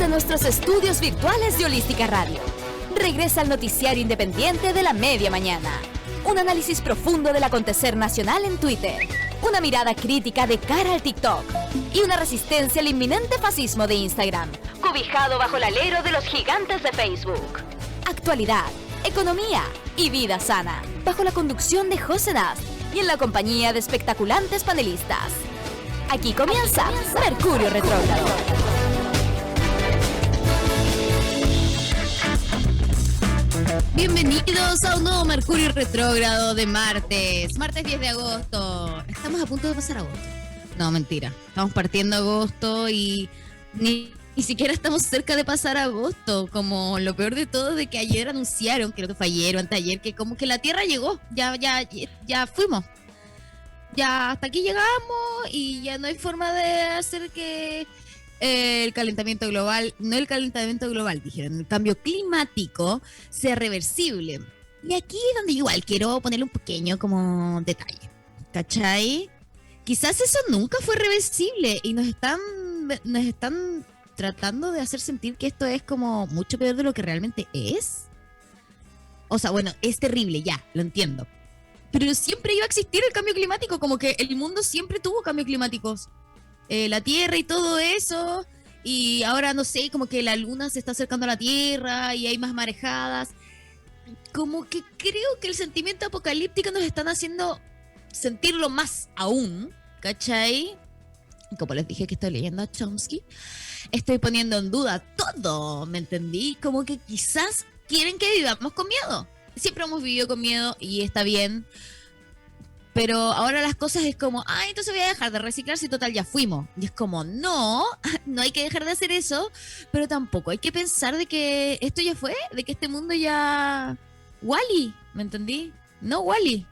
desde nuestros estudios virtuales de Holística Radio. Regresa al noticiario independiente de la media mañana. Un análisis profundo del acontecer nacional en Twitter. Una mirada crítica de cara al TikTok. Y una resistencia al inminente fascismo de Instagram, cobijado bajo el alero de los gigantes de Facebook. Actualidad, economía y vida sana, bajo la conducción de José Nast y en la compañía de espectaculantes panelistas. Aquí comienza Mercurio Retrógrado. Bienvenidos a un nuevo Mercurio Retrógrado de martes 10 de agosto. Estamos a punto de pasar agosto. No, mentira. Estamos partiendo agosto y ni siquiera estamos cerca de pasar agosto. Como lo peor de todo de que ayer anunciaron, creo que fue ayer o anteayer, que como que la Tierra llegó. Ya fuimos. Ya hasta aquí llegamos y ya no hay forma de hacer que el calentamiento global, no el calentamiento global, dijeron, el cambio climático sea reversible. Y aquí es donde igual quiero ponerle un pequeño como detalle, ¿cachai? Quizás eso nunca fue reversible y nos están tratando de hacer sentir que esto es como mucho peor de lo que realmente es. O sea, bueno, es terrible, ya, lo entiendo. Pero siempre iba a existir el cambio climático, como que el mundo siempre tuvo cambios climáticos. La Tierra y todo eso, y ahora no sé, como que la Luna se está acercando a la Tierra y hay más marejadas. Como que creo que el sentimiento apocalíptico nos están haciendo sentirlo más aún, ¿cachai? Como les dije que estoy leyendo a Chomsky, estoy poniendo en duda todo, ¿me entendí? Como que quizás quieren que vivamos con miedo. Siempre hemos vivido con miedo y está bien. Pero ahora las cosas es como, entonces voy a dejar de reciclar si total ya fuimos. Y es como, no hay que dejar de hacer eso, pero tampoco hay que pensar de que esto ya fue, de que este mundo ya... Wall-E, ¿me entendí? No Wall-E.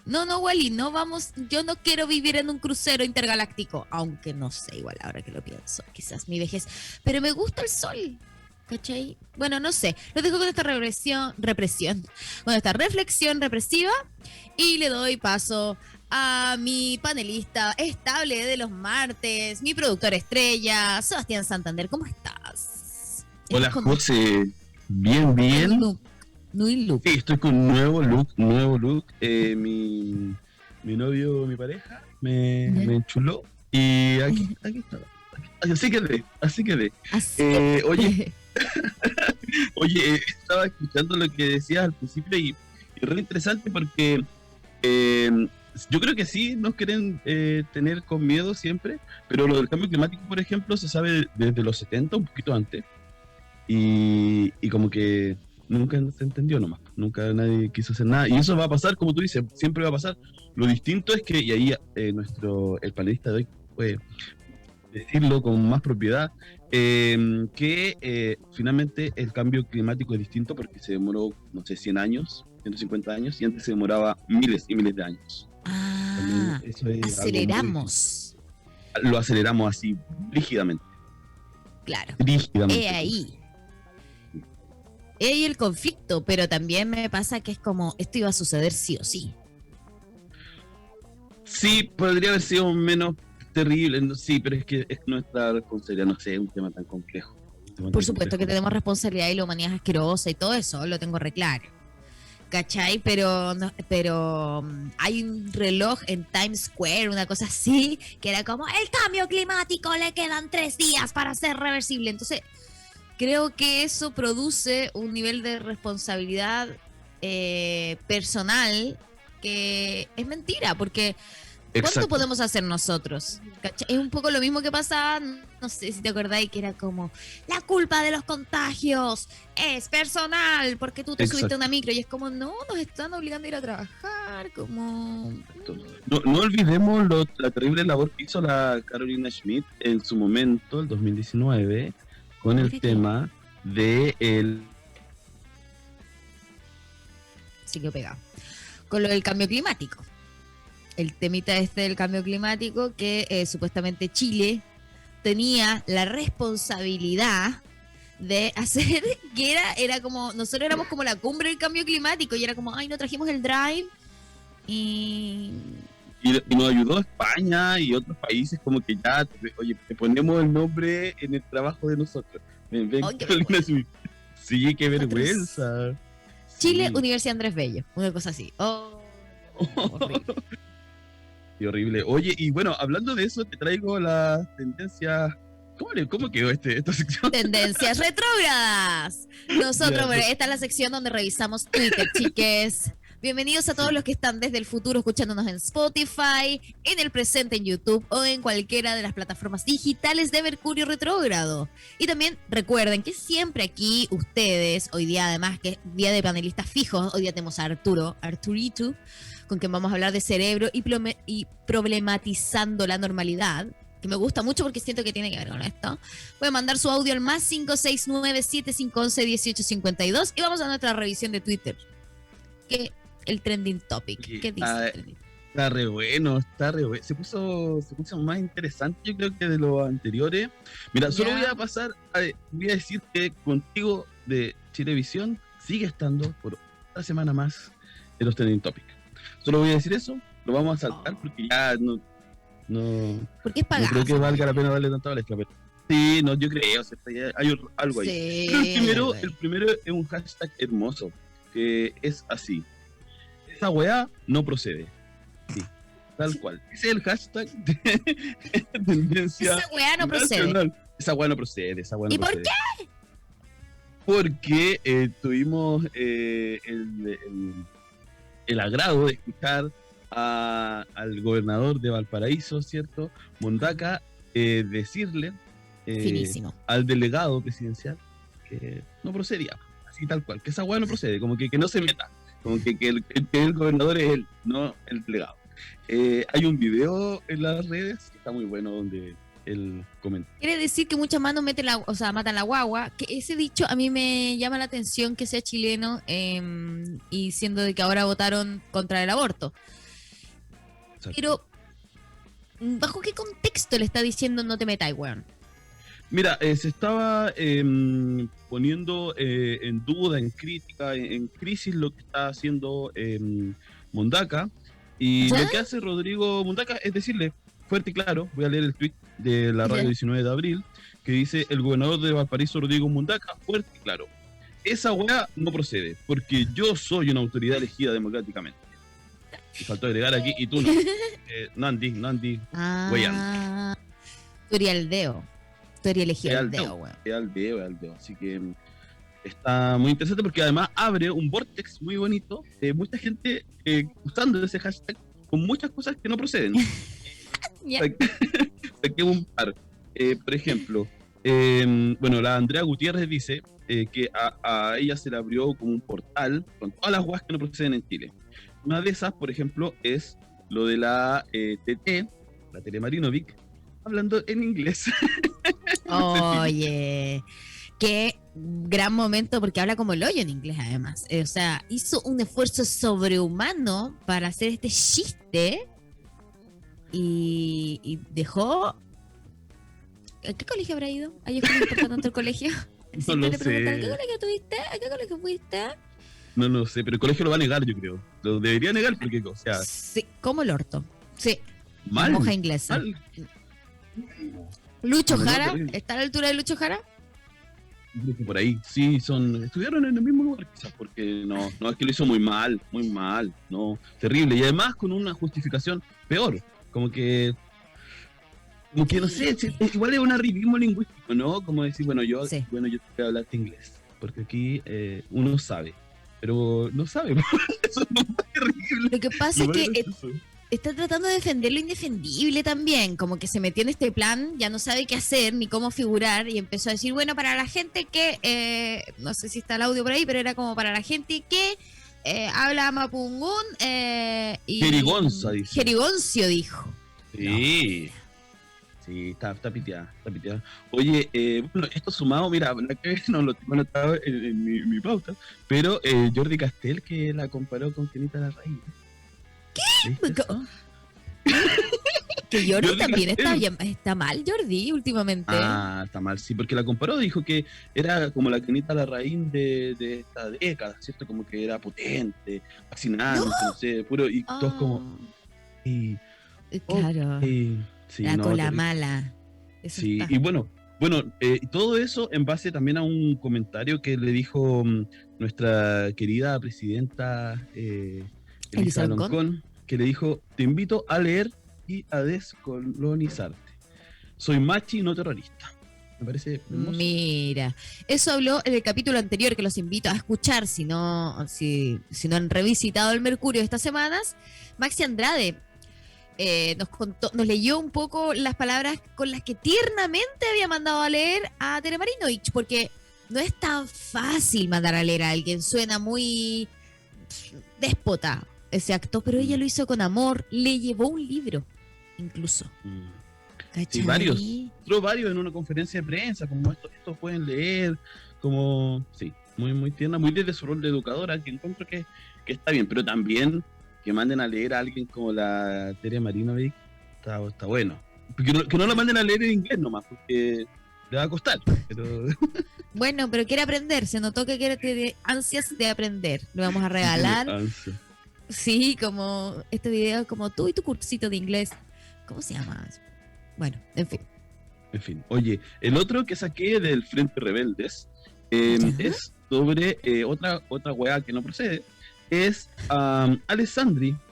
No Wall-E, no vamos, yo no quiero vivir en un crucero intergaláctico, aunque no sé, igual ahora que lo pienso, quizás mi vejez, pero me gusta el sol. ¿Cachai? Bueno, no sé. Lo dejo con esta con esta reflexión represiva y le doy paso a mi panelista estable de los martes, mi productor estrella, Sebastián Santander. ¿Cómo estás? Hola, José. Bien. New look. Sí, estoy con nuevo look. Mi novio, mi pareja, me enchuló y aquí está. Así quedé. Oye, estaba escuchando lo que decías al principio y re interesante porque yo creo que sí nos quieren tener con miedo siempre, pero lo del cambio climático, por ejemplo, se sabe desde los 70, un poquito antes, y como que nunca se entendió nomás, nunca nadie quiso hacer nada, y eso va a pasar, como tú dices, siempre va a pasar. Lo distinto es que, y ahí el panelista de hoy puede decirlo con más propiedad, que finalmente el cambio climático es distinto porque se demoró, no sé, 100 años, 150 años, y antes se demoraba miles y miles de años. Eso es aceleramos. Lo aceleramos así, rígidamente. Claro. Rígidamente. Ahí el conflicto, pero también me pasa que es como, esto iba a suceder sí o sí. Sí, podría haber sido menos terrible, sí, pero es que es nuestra responsabilidad, no sé, es un tema tan complejo. Por supuesto que tenemos responsabilidad y la humanidad es asquerosa y todo eso, lo tengo re claro. ¿Cachai? Pero hay un reloj en Times Square, una cosa así, que era como, el cambio climático le quedan 3 días para ser reversible. Entonces, creo que eso produce un nivel de responsabilidad personal que es mentira, porque ¿cuánto podemos hacer nosotros? ¿Cachai? Es un poco lo mismo que pasa, no sé si te acordáis, que era como, la culpa de los contagios es personal, porque tú te subiste a una micro, y es como, no, nos están obligando a ir a trabajar, como... No olvidemos la terrible labor que hizo la Carolina Schmidt en su momento, el 2019, con el tema de el... Sí que pegado. Con lo del cambio climático. El temita del cambio climático que supuestamente Chile tenía la responsabilidad de hacer, que era como, nosotros éramos como la cumbre del cambio climático y era como, no trajimos el drive y Y nos ayudó España y otros países, como que ya, oye, te ponemos el nombre en el trabajo de nosotros. Ven, Ay, qué Carolina Smith. Sí, qué Nosotros- vergüenza. Chile, Sí. Universidad Andrés Bello, una cosa así. Oh, horrible. Qué horrible. Oye, y bueno, hablando de eso, te traigo las tendencias. ¿Cómo quedó esta sección? Tendencias retrógradas. Nosotros, Ya. bueno, esta es la sección donde revisamos Twitter, chiques. Bienvenidos a todos los que están desde el futuro escuchándonos en Spotify, en el presente en YouTube o en cualquiera de las plataformas digitales de Mercurio Retrógrado. Y también recuerden que siempre aquí ustedes, hoy día además que es día de panelistas fijos, hoy día tenemos a Arturito, con quien vamos a hablar de cerebro y problematizando la normalidad, que me gusta mucho porque siento que tiene que ver con esto. Voy a mandar su audio al más 569-7511-1852 y vamos a nuestra revisión de Twitter. Que el trending topic. ¿Qué dice el trending? Está re bueno, está re bueno. Se puso más interesante, yo creo, que de los anteriores. Mira, solo Ya. voy a decir que contigo de Chilevisión sigue estando por otra semana más en los trending topics. Solo voy a decir eso, lo vamos a saltar porque ya no Porque es pagado. creo que valga la pena darle tanta valesca. Pero sí, no, yo creo, o sea, hay algo ahí. Sí, Pero el primero es un hashtag hermoso, que es así. Esa weá no procede. Sí, tal cual. Ese es el hashtag de tendencia esa weá no procede. nacional. Esa weá no procede, esa weá no ¿Y por procede. Porque tuvimos el agrado de escuchar al gobernador de Valparaíso, ¿cierto? Mondaca, decirle Finísimo. al delegado presidencial que no procedía, así tal cual, que esa weá no procede, como que no se meta, como que el gobernador es él, no el delegado. Hay un video en las redes que está muy bueno donde él comenta. Quiere decir que muchas manos matan la guagua. Que ese dicho a mí me llama la atención que sea chileno y siendo de que ahora votaron contra el aborto. Pero, ¿bajo qué contexto le está diciendo no te metas, weón? Mira, se estaba poniendo en duda, en crítica, en crisis lo que está haciendo Mondaca. Y ¿Ya? lo que hace Rodrigo Mondaca es decirle, fuerte y claro, voy a leer el tweet de la radio Ya. 19 de abril, que dice, el gobernador de Valparaíso, Rodrigo Mondaca, fuerte y claro, esa weá no procede, porque yo soy una autoridad elegida democráticamente. Y faltó agregar aquí, y tú no. Nandi, Ah, tú eres el deo. Tú eres elegido Es el al deo, deo. weón. Es al deo. Así que está muy interesante porque además abre un vortex muy bonito de mucha gente usando ese hashtag con muchas cosas que no proceden. Ya. Saqué un par. Por ejemplo, bueno, la Andrea Gutiérrez dice que a ella se le abrió como un portal con todas las guas que no proceden en Chile. Una de esas, por ejemplo, es lo de la TT, la Telemarinovic, hablando en inglés. Oye, qué gran momento porque habla como el hoyo en inglés además. O sea, hizo un esfuerzo sobrehumano para hacer este chiste y dejó... ¿A qué colegio habrá ido? ¿A ellos no les importa tanto el colegio? No lo le preguntan, ¿a qué sé. colegio tuviste? ¿A qué colegio fuiste? No lo sé, pero el colegio lo va a negar, yo creo. Lo debería negar porque, o sea, Sí, como el orto. Sí, mal. la moja inglesa. mal. Lucho No, no, Jara, terrible. ¿está a la altura de Lucho Jara? Creo que por ahí, sí, estuvieron en el mismo lugar quizás, porque no es que lo hizo muy mal, no, terrible, y además con una justificación peor, como que no sé, igual es un arribismo lingüístico, ¿no? Como decir, bueno, yo Sí. te voy a hablarte inglés, porque aquí uno sabe, pero no sabe, eso es lo más terrible. Lo que pasa Lo es más que gracioso. está tratando de defender lo indefendible también, como que se metió en este plan, ya no sabe qué hacer ni cómo figurar y empezó a decir, bueno, para la gente que, no sé si está el audio por ahí, pero era como para la gente que habla mapungún y... Jerigonza, dice. Jerigoncio dijo. Sí. Sí, está piteada, está piteada. Oye, bueno, esto sumado, mira, la que no lo tengo anotado en mi pauta, pero Jordi Castell que la comparó con Kenita Larraín. ¿Qué? Que Jordi Jordi también Castell. está mal, Jordi, últimamente. Ah, está mal, sí, porque la comparó, dijo que era como la Kenita Larraín de esta década, ¿cierto? Como que era potente, fascinante, no sé, puro, y todos como, y Claro, Sí, la no, cola terrible. mala. Eso Sí, está. y bueno, todo eso en base también a un comentario que le dijo nuestra querida presidenta Elisa Elisa Loncón. Loncón, que le dijo, te invito a leer y a descolonizarte. Soy machi, no terrorista. Me parece hermoso. Mira, eso habló en el capítulo anterior que los invito a escuchar si no han revisitado el Mercurio estas semanas. Maxi Andrade nos leyó un poco las palabras con las que tiernamente había mandado a leer a Tere Marinovich, porque no es tan fácil mandar a leer a alguien, suena muy déspota ese acto, pero ella Mm, lo hizo con amor, le llevó un libro, incluso. mm. Sí, varios. ¿Cachai? Otros varios en una conferencia de prensa, como estos pueden leer, como, sí, muy, muy tierna, muy desde su rol de educadora, que encuentro que está bien, pero también que manden a leer a alguien como la Tere Marinovich, está bueno. Que no la manden a leer en inglés nomás, porque le va a costar, pero Bueno, pero quiere aprender, se notó que tiene ansias de aprender. Le vamos a sí tiene regalar, ansia. sí, como este video, como tú y tu cursito de inglés. ¿Cómo se llama? Bueno, en fin. En fin, oye, el otro que saqué del Frente Rebeldes ¿Ya? es sobre otra weá que no procede. Es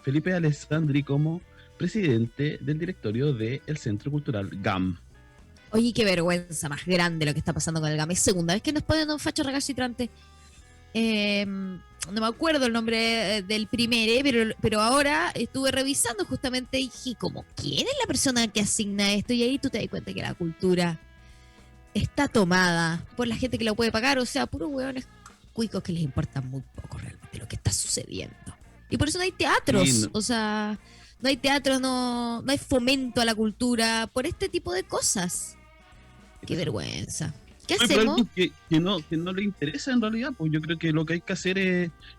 Felipe Alessandri como presidente del directorio del Centro Cultural GAM. Oye, qué vergüenza más grande lo que está pasando con el GAM. Es segunda vez que nos ponen un facho recalcitrante. No me acuerdo el nombre del primero, pero ahora estuve revisando justamente y dije, como, ¿quién es la persona que asigna esto? Y ahí tú te das cuenta que la cultura está tomada por la gente que lo puede pagar, o sea, puros hueones cuicos que les importa muy poco realmente lo que está sucediendo. Y por eso no hay teatros, Sí, no. o sea, no hay teatros, no hay fomento a la cultura por este tipo de cosas. Qué vergüenza. ¿Qué Pero hacemos? algo que no le interesa en realidad, pues yo creo que lo que hay que hacer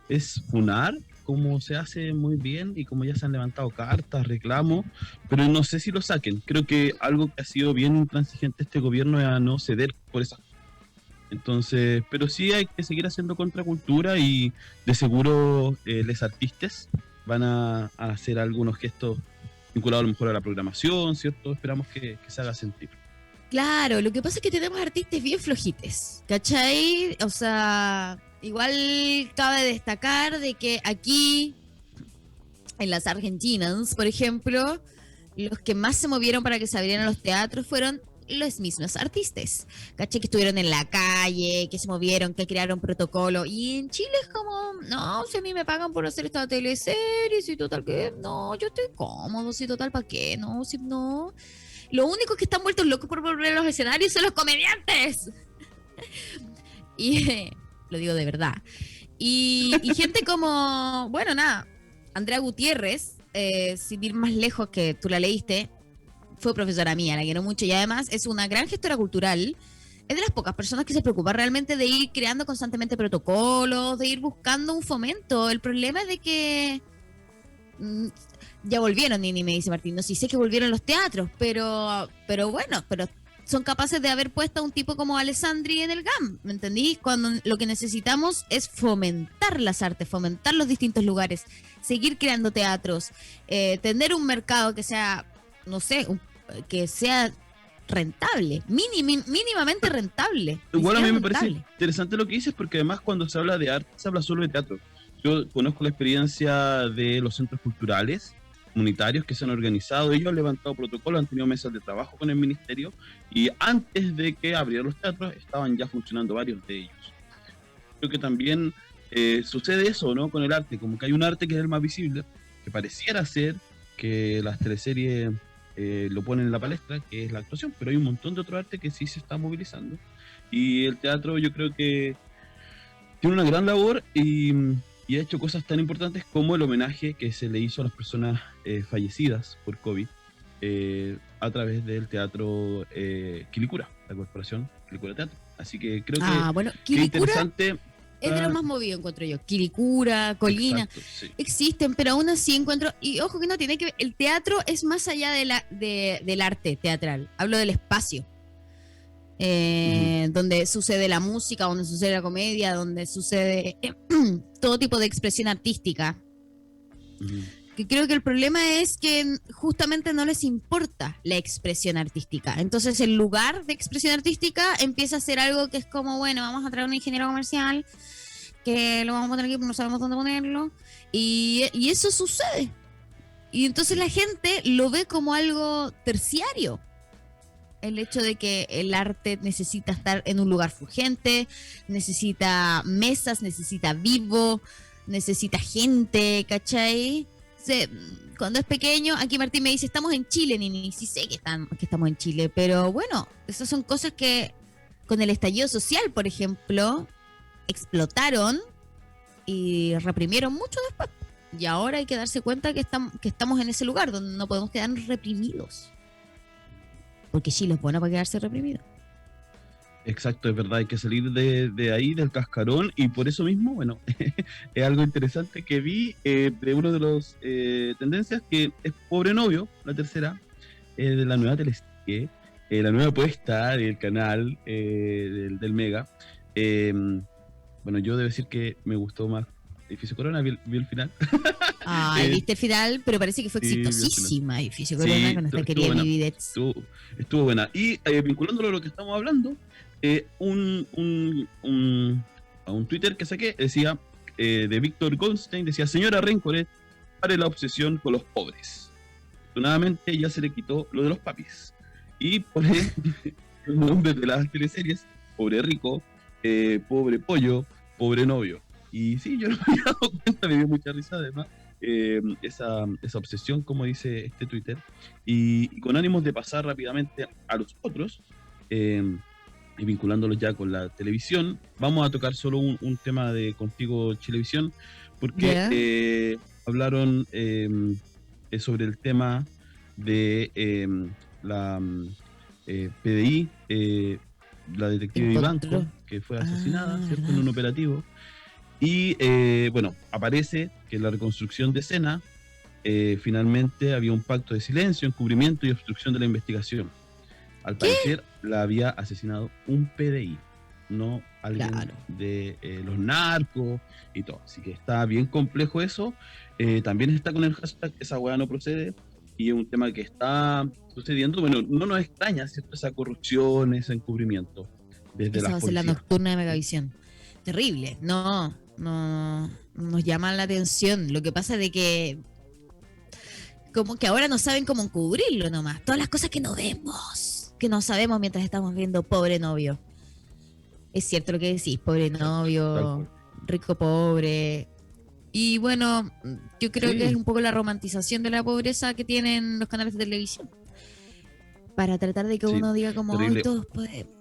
es funar, como se hace muy bien y como ya se han levantado cartas, reclamos, pero no sé si lo saquen. Creo que algo que ha sido bien intransigente este gobierno es a no ceder por esa. Entonces, pero sí hay que seguir haciendo contracultura y de seguro los artistas van a hacer algunos gestos vinculados a lo mejor a la programación, ¿cierto? Esperamos que se haga sentir. Claro, lo que pasa es que tenemos artistas bien flojites, ¿cachai? O sea, igual cabe destacar de que aquí, en las Argentinas, por ejemplo, los que más se movieron para que se abrieran los teatros fueron los mismos artistas, ¿cachai? Que estuvieron en la calle, que se movieron, que crearon protocolo. Y en Chile es como, no, si a mí me pagan por hacer esta teleserie, si total que, no, yo estoy cómodo, si total, ¿para qué? No, si no. Los únicos que están vueltos locos por volver a los escenarios son los comediantes. Y lo digo de verdad. Y gente como, bueno, nada, Andrea Gutiérrez, sin ir más lejos que tú la leíste, fue profesora mía, la quiero mucho y además es una gran gestora cultural. Es de las pocas personas que se preocupa realmente de ir creando constantemente protocolos, de ir buscando un fomento. El problema es de que ya volvieron, Nini, me dice Martín. No, sí sé que volvieron los teatros, pero bueno, pero son capaces de haber puesto a un tipo como Alessandri en el GAM, ¿me entendís? Cuando lo que necesitamos es fomentar las artes, fomentar los distintos lugares, seguir creando teatros, tener un mercado que sea, no sé, que sea rentable, mínimamente rentable. Igual a mí me parece rentable. interesante lo que dices porque además cuando se habla de arte se habla solo de teatro. Yo conozco la experiencia de los centros culturales comunitarios que se han organizado, ellos han levantado protocolos, han tenido mesas de trabajo con el ministerio y antes de que abrieran los teatros estaban ya funcionando varios de ellos. Creo que también sucede eso, ¿no? Con el arte, como que hay un arte que es el más visible, que pareciera ser que las teleseries lo ponen en la palestra, que es la actuación, pero hay un montón de otro arte que sí se está movilizando y el teatro yo creo que tiene una gran labor y ha hecho cosas tan importantes como el homenaje que se le hizo a las personas fallecidas por COVID a través del teatro Quilicura, la corporación Quilicura Teatro. Así que creo Bueno, que Quilicura interesante. es de los más movidos, encuentro yo. Quilicura, Colina. Exacto, sí. Existen, pero aún así encuentro, y ojo que no tiene que ver, el teatro es más allá del arte teatral, hablo del espacio, donde sucede la música, donde sucede la comedia, donde sucede todo tipo de expresión artística. que creo que el problema es que justamente no les importa la expresión artística. Entonces el lugar de expresión artística empieza a ser algo que es como, bueno, vamos a traer un ingeniero comercial que lo vamos a poner aquí, pero no sabemos dónde ponerlo, y eso sucede. Y entonces la gente lo ve como algo terciario. El hecho de que el arte necesita estar en un lugar fulgente, necesita mesas, necesita vivo, necesita gente, ¿cachai? Cuando es pequeño, aquí Martín me dice, estamos en Chile, Nini. Sí sé que estamos en Chile, pero bueno, esas son cosas que con el estallido social, por ejemplo, explotaron y reprimieron mucho después. Y ahora hay que darse cuenta que estamos en ese lugar donde no podemos quedar reprimidos. Porque Chile es bueno para quedarse reprimido. Exacto, es verdad, hay que salir de ahí, del cascarón, y por eso mismo, bueno, es algo interesante que vi de uno de los tendencias, que es Pobre Novio, la tercera, de la nueva teleserie, la nueva apuesta del canal del Mega. Bueno, yo debo decir que me gustó más Edificio Corona, vi el final. Viste el final, pero parece que fue exitosísima Edificio Corona, sí, con esta querida Vividez. Estuvo buena. Y vinculándolo a lo que estamos hablando, a un Twitter que saqué, decía, de Víctor Goldstein, decía: señora Rencoret, pare la obsesión con los pobres. Afortunadamente ya se le quitó lo de los papis. Y pone los nombres de las teleseries: Pobre Rico, Pobre Pollo, Pobre Novio. Y sí, yo no me había dado cuenta, me dio mucha risa además, esa obsesión, como dice este Twitter. Y con ánimos de pasar rápidamente a los otros, y vinculándolos ya con la televisión, vamos a tocar solo un tema de Contigo Chilevisión, porque hablaron sobre el tema de la PDI, la detective Vivanco, que fue asesinada, ¿cierto?, en un operativo. Y bueno, aparece que en la reconstrucción de escena finalmente había un pacto de silencio, encubrimiento y obstrucción de la investigación. Al parecer la había asesinado un PDI, no alguien de los narcos y todo. Así que está bien complejo eso. También está con el hashtag Esa Hueá No Procede, y es un tema que está sucediendo. Bueno, no nos extraña, ¿cierto?, esa corrupción, ese encubrimiento desde esa las va a ser la policías. nocturna de Megavisión. Terrible, no nos llama la atención. Lo que pasa es de que como que ahora no saben cómo encubrirlo nomás. Todas las cosas que no vemos, que no sabemos mientras estamos viendo Pobre Novio. Es cierto lo que decís, Pobre Novio, rico pobre. Y bueno, yo creo que es un poco la romantización de la pobreza que tienen los canales de televisión. Para tratar de que uno diga como, hoy todos podemos.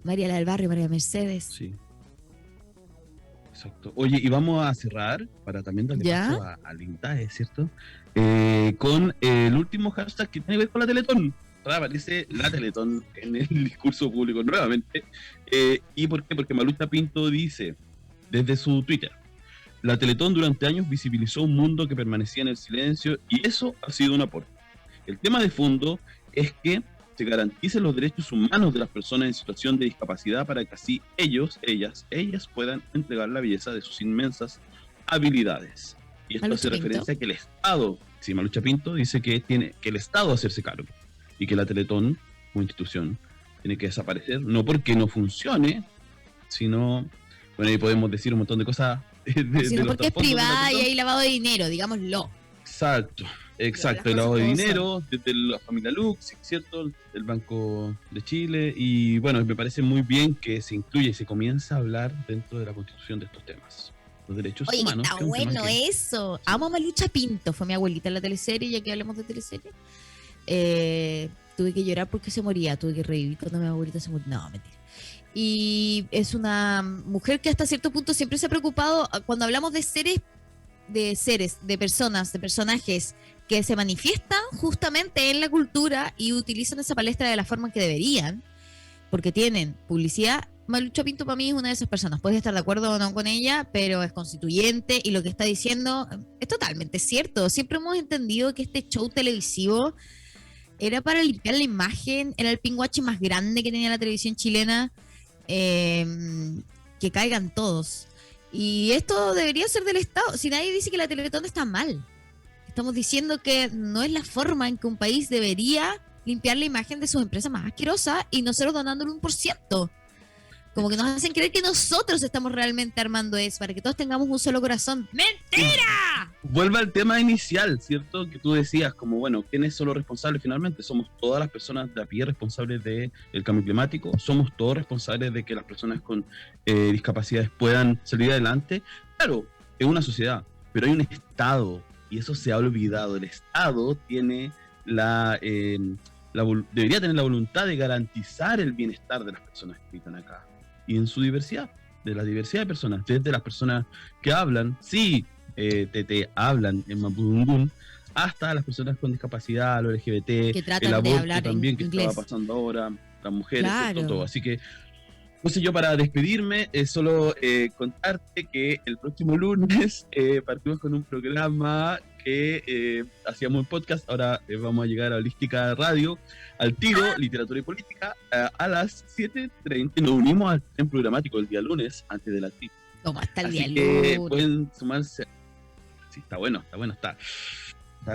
María la del Barrio, María Mercedes. Sí. Exacto. Oye, y vamos a cerrar, para también darle paso al Intae, ¿cierto? Con el último hashtag que tiene que ver con la Teletón. Ahora aparece la Teletón en el discurso público nuevamente. ¿Y por qué? Porque Malucha Pinto dice, desde su Twitter: la Teletón durante años visibilizó un mundo que permanecía en el silencio, y eso ha sido un aporte. El tema de fondo es que se garanticen los derechos humanos de las personas en situación de discapacidad, para que así ellas puedan entregar la belleza de sus inmensas habilidades. Y esto hace referencia a que el Estado, Malucha Pinto dice que tiene que el Estado hacerse cargo, y que la Teletón como institución tiene que desaparecer, no porque no funcione, sino, bueno, ahí podemos decir un montón de cosas sino porque es privada y hay lavado de dinero, digámoslo. Exacto, el lavado de dinero desde la familia Lux, ¿cierto?, el Banco de Chile. Y bueno, me parece muy bien que se incluya y se comienza a hablar dentro de la Constitución de estos temas, los derechos humanos. Está bueno eso. Amo a Malucha Pinto, fue mi abuelita en la teleserie, ya que hablamos de teleserie. Tuve que llorar porque se moría, tuve que revivir cuando mi abuelita se moría. No, mentira. Y es una mujer que hasta cierto punto siempre se ha preocupado, cuando hablamos de seres, de personas, de personajes que se manifiestan justamente en la cultura y utilizan esa palestra de la forma que deberían, porque tienen publicidad. Malucha Pinto para mí es una de esas personas. Puedes estar de acuerdo o no con ella, pero es constituyente y lo que está diciendo es totalmente cierto. Siempre hemos entendido que este show televisivo era para limpiar la imagen, era el pinguache más grande que tenía la televisión chilena, que caigan todos. Y esto debería ser del Estado. Si nadie dice que la Teletón está mal estamos diciendo que no es la forma en que un país debería limpiar la imagen de sus empresas más asquerosas y nosotros donándole 1%. Como que nos hacen creer que nosotros estamos realmente armando eso para que todos tengamos un solo corazón. ¡Mentira! Vuelve al tema inicial, ¿cierto? Que tú decías, como, bueno, ¿quiénes son los responsables finalmente? Somos todas las personas de a pie responsables del cambio climático, somos todos responsables de que las personas con discapacidades puedan salir adelante. Claro, es una sociedad, pero hay un Estado, y eso se ha olvidado. El Estado tiene debería tener la voluntad de garantizar el bienestar de las personas que viven acá, y en su diversidad, de la diversidad de personas, desde las personas que hablan, hablan en mapudungún, hasta las personas con discapacidad, los LGBT, que tratan el aborto de hablar también, que inglés. estaba pasando ahora, las mujeres, Claro. todo. Así que, entonces yo para despedirme, solo contarte que el próximo lunes partimos con un programa que hacíamos en podcast, ahora vamos a llegar a Holística Radio, al tiro, literatura y política, a las 7:30. Nos unimos al tren programático el día lunes, antes de la TIP. Como hasta el Así día que lunes. pueden sumarse. Sí, está bueno, está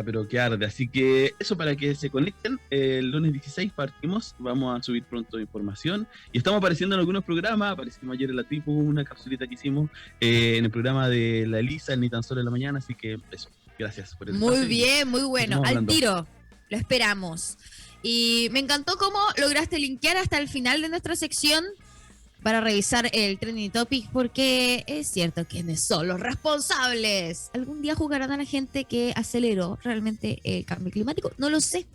pero que arde. Así que eso, para que se conecten. El lunes 16 partimos, vamos a subir pronto información. Y estamos apareciendo en algunos programas. Aparecimos ayer en la tribu, una capsulita que hicimos en el programa de la Elisa, el Ni Tan Solo en la Mañana. Así que eso, gracias por el Muy espacio. bien, muy bueno. Estamos Al hablando. tiro. Lo esperamos. Y me encantó cómo lograste linkear hasta el final de nuestra sección para revisar el Trending Topic, porque es cierto quiénes son los responsables. ¿Algún día juzgarán a la gente que aceleró realmente el cambio climático? No lo sé.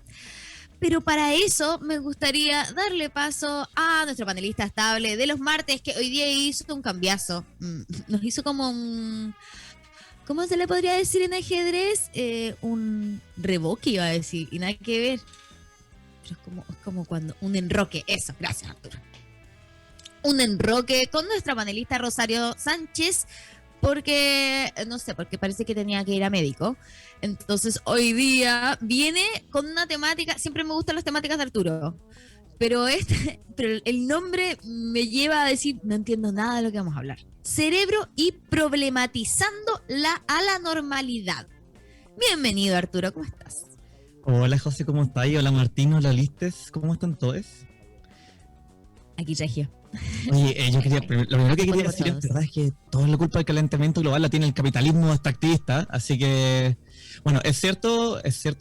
Pero para eso me gustaría darle paso a nuestro panelista estable de los martes, que hoy día hizo un cambiazo. Nos hizo como un... ¿Cómo se le podría decir en ajedrez? Un revoque, iba a decir, y nada que ver. Pero es como cuando... Un enroque, eso. Gracias, Arturo. Un enroque con nuestra panelista Rosario Sánchez, porque, no sé, porque parece que tenía que ir a médico. Entonces, hoy día viene con una temática, siempre me gustan las temáticas de Arturo, pero el nombre me lleva a decir, no entiendo nada de lo que vamos a hablar. Cerebro y problematizando a la normalidad. Bienvenido, Arturo, ¿cómo estás? Hola José, ¿cómo estás? Hola Martín, hola Listes, ¿cómo están todos? Aquí, Regio. Oye, yo quería, lo primero que quería Hola a decir, en todos. verdad, es que toda la culpa del calentamiento global la tiene el capitalismo extractivista, así que, bueno, es cierto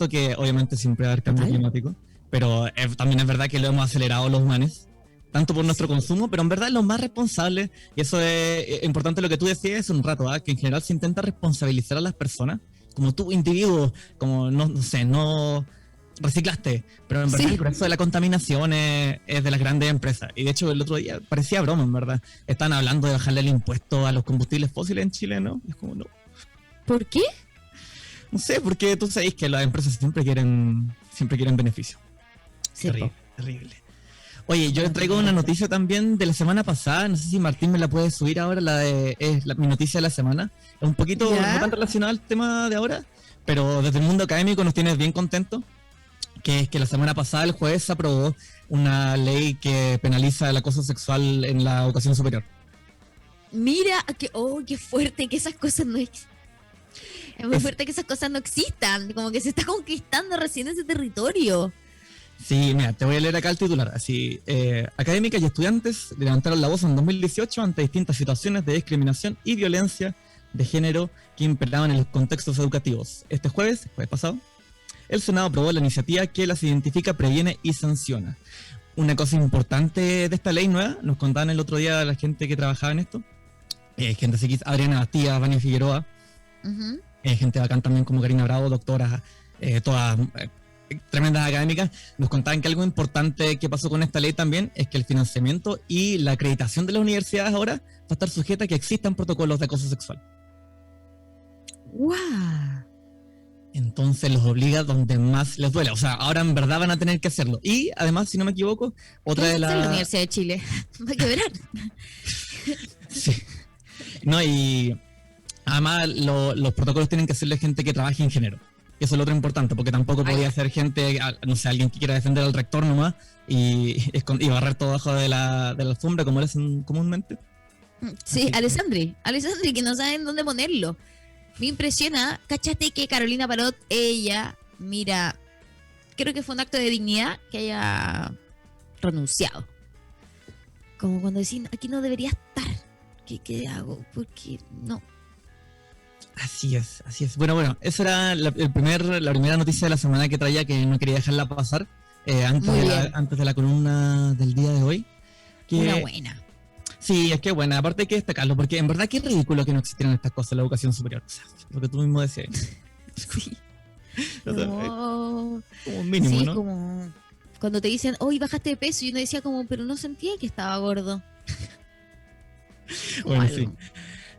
que obviamente siempre va a haber cambio Total. climático, pero también es verdad que lo hemos acelerado los humanos, tanto por nuestro consumo, pero en verdad los más responsables, y eso es importante lo que tú decías hace un rato, que en general se intenta responsabilizar a las personas, como tú, individuo, como no sé, no reciclaste, pero en verdad Sí. el grueso de la contaminación es de las grandes empresas. Y de hecho el otro día parecía broma, en verdad. Están hablando de bajarle el impuesto a los combustibles fósiles en Chile, ¿no? Y es como, no. ¿Por qué? No sé, porque tú sabes que las empresas siempre quieren beneficio. Sí, Terrible, terrible. Oye, yo les traigo una noticia también de la semana pasada, no sé si Martín me la puede subir ahora, mi noticia de la semana. Es un poquito ¿Ya? no tan relacionada al tema de ahora, pero desde el mundo académico nos tiene bien contentos, que es que la semana pasada el jueves se aprobó una ley que penaliza el acoso sexual en la educación superior. Mira, qué fuerte que esas cosas no existan. Es muy fuerte que esas cosas no existan, como que se está conquistando recién ese territorio. Sí, mira, te voy a leer acá el titular. Así, académicas y estudiantes levantaron la voz en 2018 ante distintas situaciones de discriminación y violencia de género que imperaban en los contextos educativos. Este jueves pasado, el Senado aprobó la iniciativa que las identifica, previene y sanciona. Una cosa importante de esta ley nueva, nos contaban el otro día la gente que trabajaba en esto, gente así, Adriana Bastía, Vania Figueroa, Ujú. gente bacán también como Karina Bravo, doctoras, todas tremendas académicas, nos contaban que algo importante que pasó con esta ley también es que el financiamiento y la acreditación de las universidades ahora va a estar sujeta a que existan protocolos de acoso sexual. ¡Guau! Entonces los obliga donde más les duele. O sea, ahora en verdad van a tener que hacerlo. Y además, si no me equivoco, otra de Esta es la las... Universidad de Chile. Va a quebrar. Sí. No, y además los protocolos tienen que hacerle gente que trabaje en género. Y eso es lo otro importante, porque tampoco podía ser gente, no sé, alguien que quiera defender al rector nomás y barrer todo abajo de la alfombra como lo hacen comúnmente. Sí, Alessandri, que no saben dónde ponerlo. me impresiona, ¿cachate que Carolina Parot, ella, mira, creo que fue un acto de dignidad que haya renunciado? Como cuando decían, aquí no debería estar. ¿Qué hago? Porque no. Así es, así es. Bueno, esa era la primera noticia de la semana que traía, que no quería dejarla pasar antes de la columna del día de hoy. Una buena. Sí, es que buena. Aparte hay que destacarlo, porque en verdad que es ridículo que no existieran estas cosas en la educación superior. O sea, lo que tú mismo decías. Sí. O sea, No. como un mínimo, Sí, ¿no? como cuando te dicen, hoy bajaste de peso, y uno decía como, pero no sentía que estaba gordo. Bueno, algo. sí.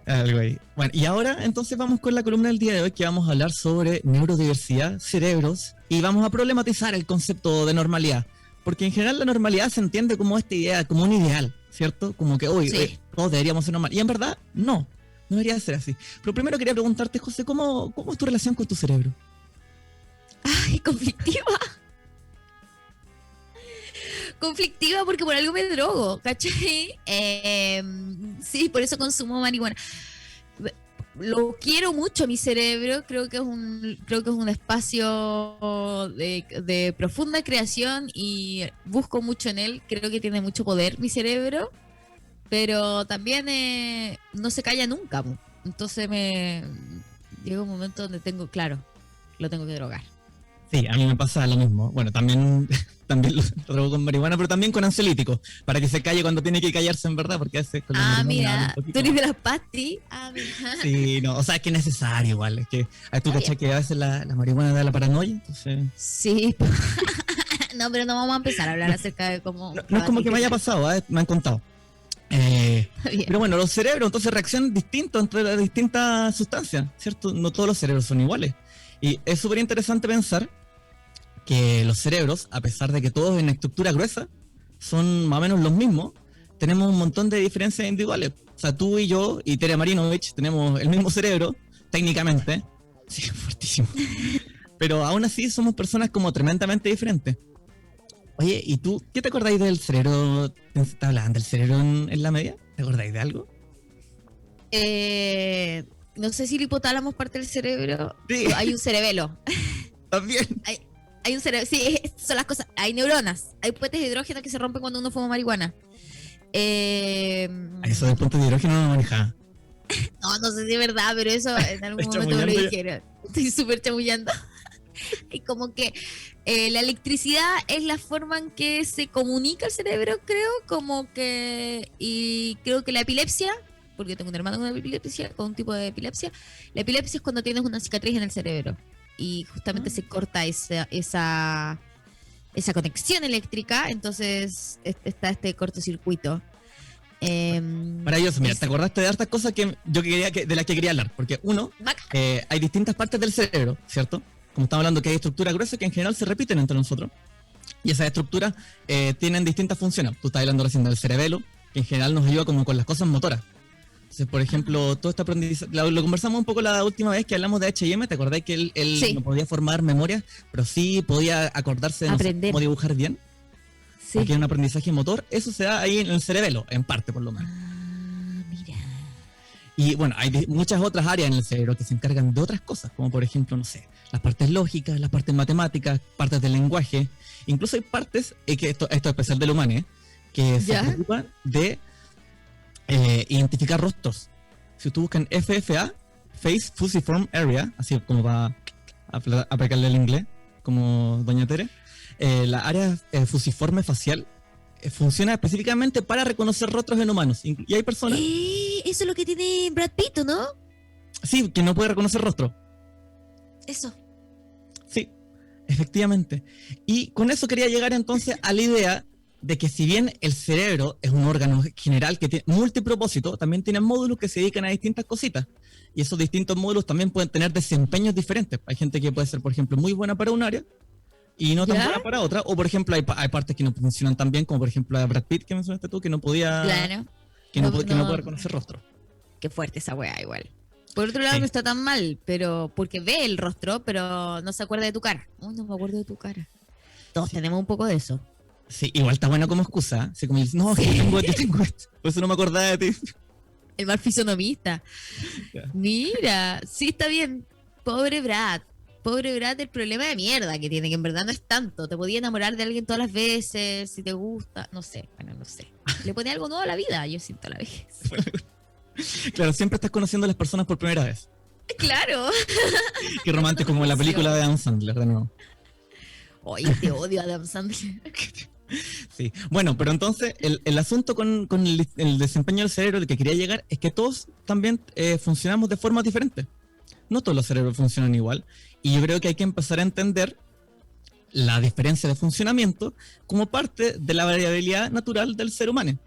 Algo ahí. Bueno, y ahora entonces vamos con la columna del día de hoy, que vamos a hablar sobre neurodiversidad, cerebros, y vamos a problematizar el concepto de normalidad. Porque en general la normalidad se entiende como esta idea, como un ideal, ¿cierto? Como que hoy Sí. todos deberíamos ser normales. Y en verdad, no debería ser así. Pero primero quería preguntarte, José, ¿cómo es tu relación con tu cerebro? Ay, conflictiva. Conflictiva porque por algo me drogo, ¿cachai? Sí, por eso consumo marihuana. Lo quiero mucho a mi cerebro, creo que es un espacio de profunda creación y busco mucho en él, creo que tiene mucho poder mi cerebro, pero también no se calla nunca, po. Entonces llega un momento donde lo tengo que drogar. Sí, a mí me pasa lo mismo. Bueno, también lo drogo con marihuana, pero también con ansiolíticos, para que se calle cuando tiene que callarse en verdad, porque a veces con la marihuana habla Mira, un poquito tú eres más. de las pastis. Mira. Sí, no, o sea, es que es necesario igual. Es que tú Está cachai que a veces la marihuana da la paranoia, entonces. Sí. No, pero no vamos a empezar a hablar acerca de cómo... No es como que me haya pasado, me han contado. Está bien. Pero bueno, los cerebros entonces reaccionan distinto entre las distintas sustancias, ¿cierto? No todos los cerebros son iguales. Y es súper interesante pensar que los cerebros, a pesar de que todos en estructura gruesa son más o menos los mismos, tenemos un montón de diferencias individuales. O sea, tú y yo y Tere Marinovich tenemos el mismo cerebro, técnicamente. Sí, fuertísimo. Pero aún así somos personas como tremendamente diferentes. Oye, ¿y tú qué te acordáis del cerebro? ¿Te hablaban del cerebro en la media? ¿Te acordáis de algo? No sé si el hipotálamo es parte del cerebro. Sí. Hay un cerebelo. También. Hay un cerebro. Sí, son las cosas. Hay neuronas. Hay puentes de hidrógeno que se rompen cuando uno fuma marihuana. Eso del puente de hidrógeno no lo manejaba. No sé si es verdad, pero eso en algún Estoy momento me lo chamullando ya. dijeron. Estoy súper chamullando. Y como que la electricidad es la forma en que se comunica el cerebro, creo, como que... Y creo que la epilepsia, porque yo tengo un hermano con un tipo de epilepsia, la epilepsia es cuando tienes una cicatriz en el cerebro y justamente se corta esa conexión eléctrica, entonces está este cortocircuito. Maravilloso, mira, te acordaste de hartas cosas que yo quería de las que quería hablar, porque uno, hay distintas partes del cerebro, ¿cierto? Como estamos hablando que hay estructuras gruesas que en general se repiten entre nosotros, y esas estructuras tienen distintas funciones. Tú estás hablando recién del cerebelo, que en general nos ayuda como con las cosas motoras. Entonces, por ejemplo, todo este aprendizaje, lo conversamos un poco la última vez que hablamos de H&M, ¿te acordás que él Sí. no podía formar memorias, pero sí podía acordarse de no sé, Aprender. cómo dibujar bien? Sí. Porque es un aprendizaje motor, eso se da ahí en el cerebelo, en parte por lo menos. Mira. Y bueno, hay muchas otras áreas en el cerebro que se encargan de otras cosas, como por ejemplo, no sé, las partes lógicas, las partes matemáticas, partes del lenguaje. Incluso hay partes, que esto es especial del humano, que se ¿Ya? preocupan de identificar rostros. Si tú buscas en FFA, Face Fusiform Area, así como va a pegarle el inglés, como Doña Tere, la área fusiforme facial funciona específicamente para reconocer rostros en humanos. Y hay personas, Eso es lo que tiene Brad Pitt, ¿no? sí, que no puede reconocer rostro. Eso. Sí, efectivamente. Y con eso quería llegar entonces a la idea de que si bien el cerebro es un órgano general que tiene multipropósito, también tiene módulos que se dedican a distintas cositas. Y esos distintos módulos también pueden tener desempeños diferentes. Hay gente que puede ser, por ejemplo, muy buena para un área y no tan ¿Ya? buena para otra. O, por ejemplo, hay partes que no funcionan tan bien, como por ejemplo a Brad Pitt, que mencionaste tú, que no podía, Claro. que no No, puede reconocer rostro. Qué fuerte esa weá, igual. Por otro lado, Sí. no está tan mal, pero porque ve el rostro, pero no se acuerda de tu cara. Uy, no me acuerdo de tu cara. Todos tenemos un poco de eso. Sí, igual está bueno como excusa. Así como dices, no, es que yo tengo esto, por eso no me acordaba de ti. El mal fisonomista. Ya. Mira, sí está bien. Pobre Brad. Pobre Brad, el problema de mierda que tiene, que en verdad no es tanto. Te podía enamorar de alguien todas las veces, si te gusta. No sé, bueno, no sé. Le pone algo nuevo a la vida, yo siento a la vez. Claro, siempre estás conociendo a las personas por primera vez. Claro. Qué romántico, como en la película de Adam Sandler, de nuevo. Oye, te odio a Adam Sandler. Sí. Bueno, pero entonces el asunto con el desempeño del cerebro al que quería llegar es que todos también funcionamos de formas diferentes. No todos los cerebros funcionan igual. Y yo creo que hay que empezar a entender la diferencia de funcionamiento como parte de la variabilidad natural del ser humano.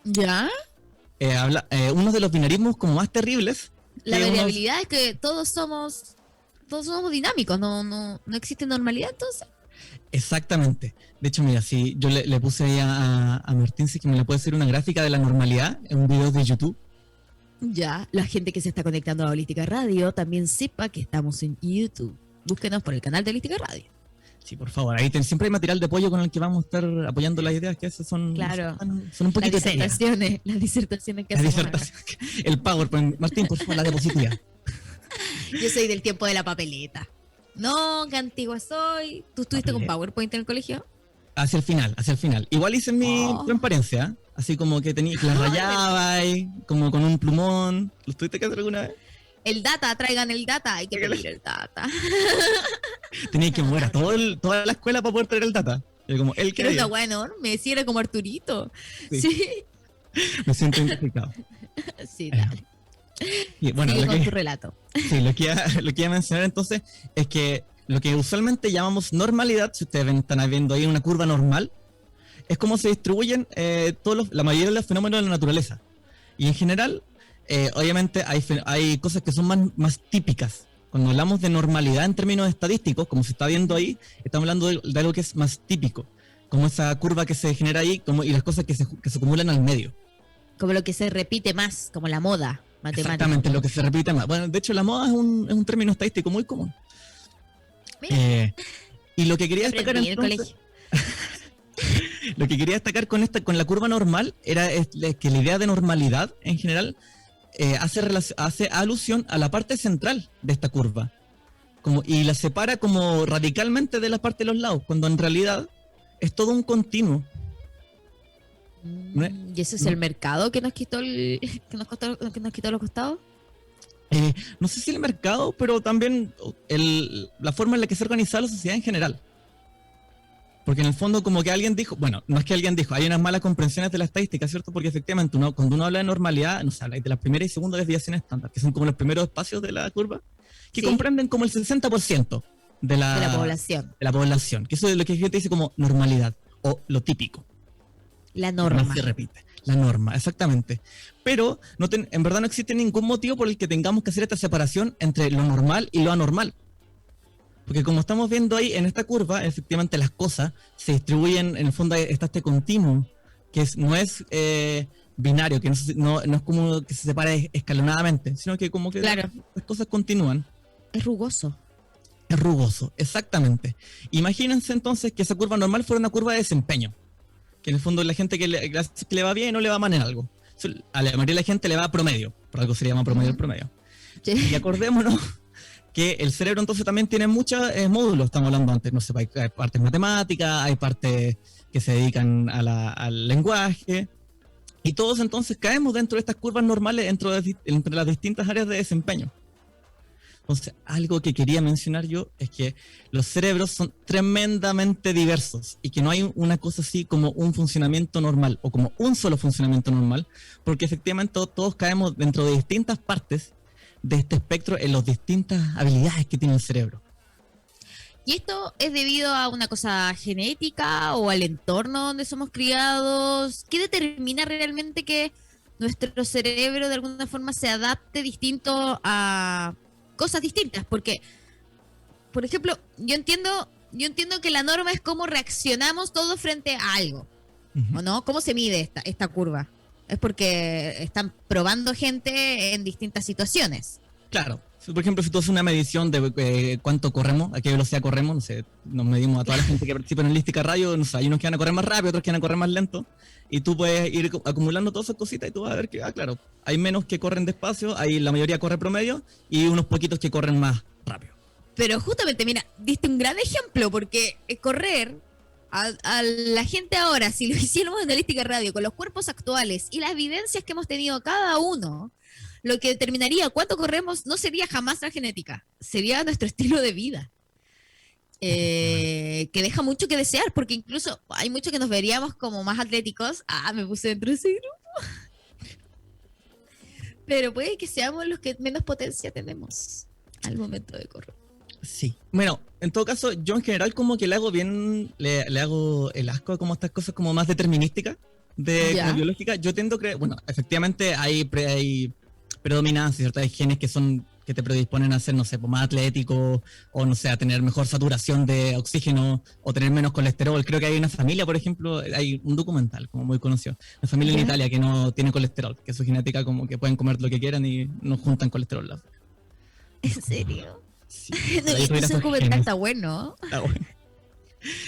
¿Ya? Uno de los binarismos como más terribles. La que variabilidad es que todos somos dinámicos, no existe normalidad entonces. Exactamente. De hecho, mira, si yo le puse ahí a Martín si que me le puede hacer una gráfica de la normalidad en un video de YouTube. Ya, la gente que se está conectando a Holística Radio también sepa que estamos en YouTube. Búsquenos por el canal de Holística Radio. Sí, por favor. Ahí siempre hay material de apoyo con el que vamos a estar apoyando las ideas que esas son, Claro. son un poquito Las disertaciones que la hacemos disertación. El PowerPoint. Martín, por favor, la diapositiva. acá. Yo soy del tiempo de la papeleta. No, qué antigua soy. ¿Tú estuviste con PowerPoint en el colegio? Hacia el final. Igual hice mi transparencia, ¿eh? Así como que tenía que la rayaba ahí, como con un plumón. ¿Lo tuviste que hacer alguna vez? El data, traigan el data. Hay que pedir el data. Tenía que mover a toda la escuela para poder traer el data. Yo como, él Pero quería. esa weá enorme, sí, era como Arturito. Sí. Sí, Me siento identificado. sí, dale. Y bueno, Sigue lo con que, tu relato. sí, lo que iba a mencionar entonces es que lo que usualmente llamamos normalidad, si ustedes están viendo ahí una curva normal, es como se distribuyen la mayoría de los fenómenos de la naturaleza. Y en general, obviamente hay cosas que son más típicas. Cuando hablamos de normalidad en términos estadísticos, como se está viendo ahí, estamos hablando de algo que es más típico, como esa curva que se genera ahí y las cosas que se acumulan al medio. Como lo que se repite más, como la moda matemática. Exactamente, lo que se repite más. Bueno, de hecho, la moda es un término estadístico muy común. Mira, Y lo que quería destacar aprendí en el entonces, lo que quería destacar con la curva normal es que la idea de normalidad en general hace alusión a la parte central de esta curva. Y la separa como radicalmente de la parte de los lados, cuando en realidad es todo un continuo. ¿No es? ¿Y ese es el mercado que nos quitó que nos quitó los costados? No sé si el mercado, pero también la forma en la que se organiza la sociedad en general. Porque en el fondo como que alguien dijo, bueno, no es que alguien dijo, hay unas malas comprensiones de la estadística, ¿cierto? Porque efectivamente cuando uno habla de normalidad, no se habla de la primera y segunda desviación estándar, que son como los primeros espacios de la curva, que Sí. comprenden como el 60% de la población. de la población. Que eso es lo que la gente dice como normalidad, o lo típico. La Más norma. se repite. La norma, exactamente. Pero en verdad no existe ningún motivo por el que tengamos que hacer esta separación entre lo normal y lo anormal. Porque como estamos viendo ahí en esta curva, efectivamente las cosas se distribuyen, en el fondo está este continuo, que no es binario, que no es como que se separa escalonadamente, sino que como que Claro. las cosas continúan. Es rugoso. Es rugoso, exactamente. Imagínense entonces que esa curva normal fuera una curva de desempeño. Que en el fondo la gente que le va bien o le va mal en algo. A la mayoría de la gente le va a promedio, por algo se le llama promedio el promedio. Sí. Y acordémonos que el cerebro entonces también tiene muchos módulos, estamos hablando antes, no sé, hay partes matemáticas, hay partes que se dedican al lenguaje, y todos entonces caemos dentro de estas curvas normales entre las distintas áreas de desempeño. Entonces, algo que quería mencionar yo es que los cerebros son tremendamente diversos y que no hay una cosa así como un funcionamiento normal o como un solo funcionamiento normal, porque efectivamente todos caemos dentro de distintas partes de este espectro en las distintas habilidades que tiene el cerebro. ¿Y esto es debido a una cosa genética o al entorno donde somos criados? ¿Qué determina realmente que nuestro cerebro de alguna forma se adapte distinto a cosas distintas? Porque, por ejemplo, yo entiendo que la norma es cómo reaccionamos todos frente a algo, ¿o no? ¿Cómo se mide esta curva? Es porque están probando gente en distintas situaciones. Claro, Por ejemplo, si tú haces una medición de cuánto corremos, a qué velocidad corremos, no sé, nos medimos a toda la gente que participa en Holística Radio, no sé, hay unos que van a correr más rápido, otros que van a correr más lento, y tú puedes ir acumulando todas esas cositas y tú vas a ver que, claro, hay menos que corren despacio, hay la mayoría corre promedio, y unos poquitos que corren más rápido. Pero justamente, mira, diste un gran ejemplo, porque correr a la gente ahora, si lo hiciéramos en Holística Radio, con los cuerpos actuales y las evidencias que hemos tenido cada uno, lo que determinaría cuánto corremos no sería jamás la genética, sería nuestro estilo de vida. Que deja mucho que desear, porque incluso hay muchos que nos veríamos como más atléticos. Me puse dentro de ese grupo. Pero puede que seamos los que menos potencia tenemos al momento de correr. Sí. Bueno, en todo caso, yo en general como que le hago bien, le hago el asco a como estas cosas como más determinísticas, como biológicas. Yo tiendo a creer, bueno, efectivamente hay predominancia, ¿cierto? Hay genes que te predisponen a ser, no sé, más atlético, o no sé, a tener mejor saturación de oxígeno, o tener menos colesterol. Creo que hay una familia, por ejemplo, hay un documental como muy conocido, una familia en Italia que no tiene colesterol, que su genética como que pueden comer lo que quieran y no juntan colesterol. ¿En serio? Sí. Ese documental está bueno. Está bueno.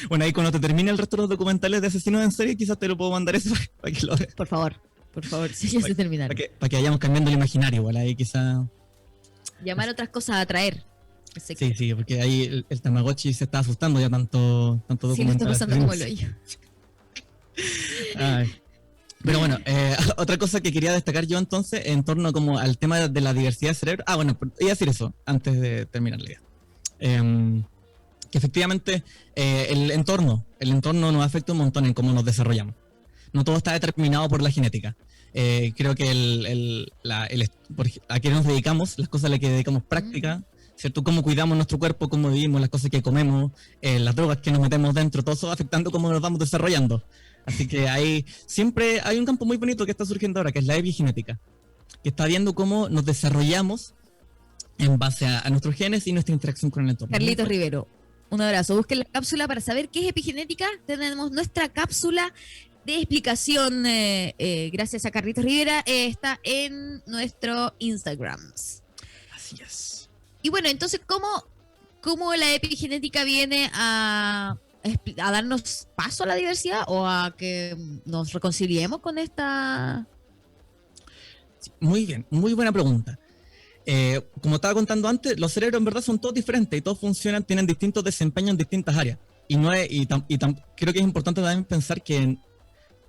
Bueno, ahí cuando te termine el resto de los documentales de asesinos en serie, quizás te lo puedo mandar eso para que lo veas. Por favor, si ya se terminaron. Para que vayamos cambiando el imaginario, igual ahí quizá. Llamar otras cosas a atraer. Sí, porque ahí el Tamagotchi se está asustando ya tanto documental. Sí, lo está pasando como el hoyo. Pero bueno, otra cosa que quería destacar yo entonces, en torno como al tema de la diversidad de cerebro. Bueno, iba a decir eso antes de terminar la idea. Que efectivamente el entorno nos afecta un montón en cómo nos desarrollamos. No todo está determinado por la genética. Creo que a qué nos dedicamos, las cosas a las que dedicamos práctica, ¿cierto? Cómo cuidamos nuestro cuerpo, cómo vivimos, las cosas que comemos, las drogas que nos metemos dentro, todo eso va afectando cómo nos vamos desarrollando. Así que siempre hay un campo muy bonito que está surgiendo ahora, que es la epigenética, que está viendo cómo nos desarrollamos en base a nuestros genes y nuestra interacción con el entorno. Carlitos Rivero, un abrazo. Busquen la cápsula para saber qué es epigenética. Tenemos nuestra cápsula de explicación, gracias a Carlitos Rivera, está en nuestro Instagram. Así es. Y bueno, entonces, ¿cómo la epigenética viene a darnos paso a la diversidad o a que nos reconciliemos con esta? Muy bien, muy buena pregunta. Como estaba contando antes, los cerebros en verdad son todos diferentes y todos funcionan, tienen distintos desempeños en distintas áreas. Creo que es importante también pensar que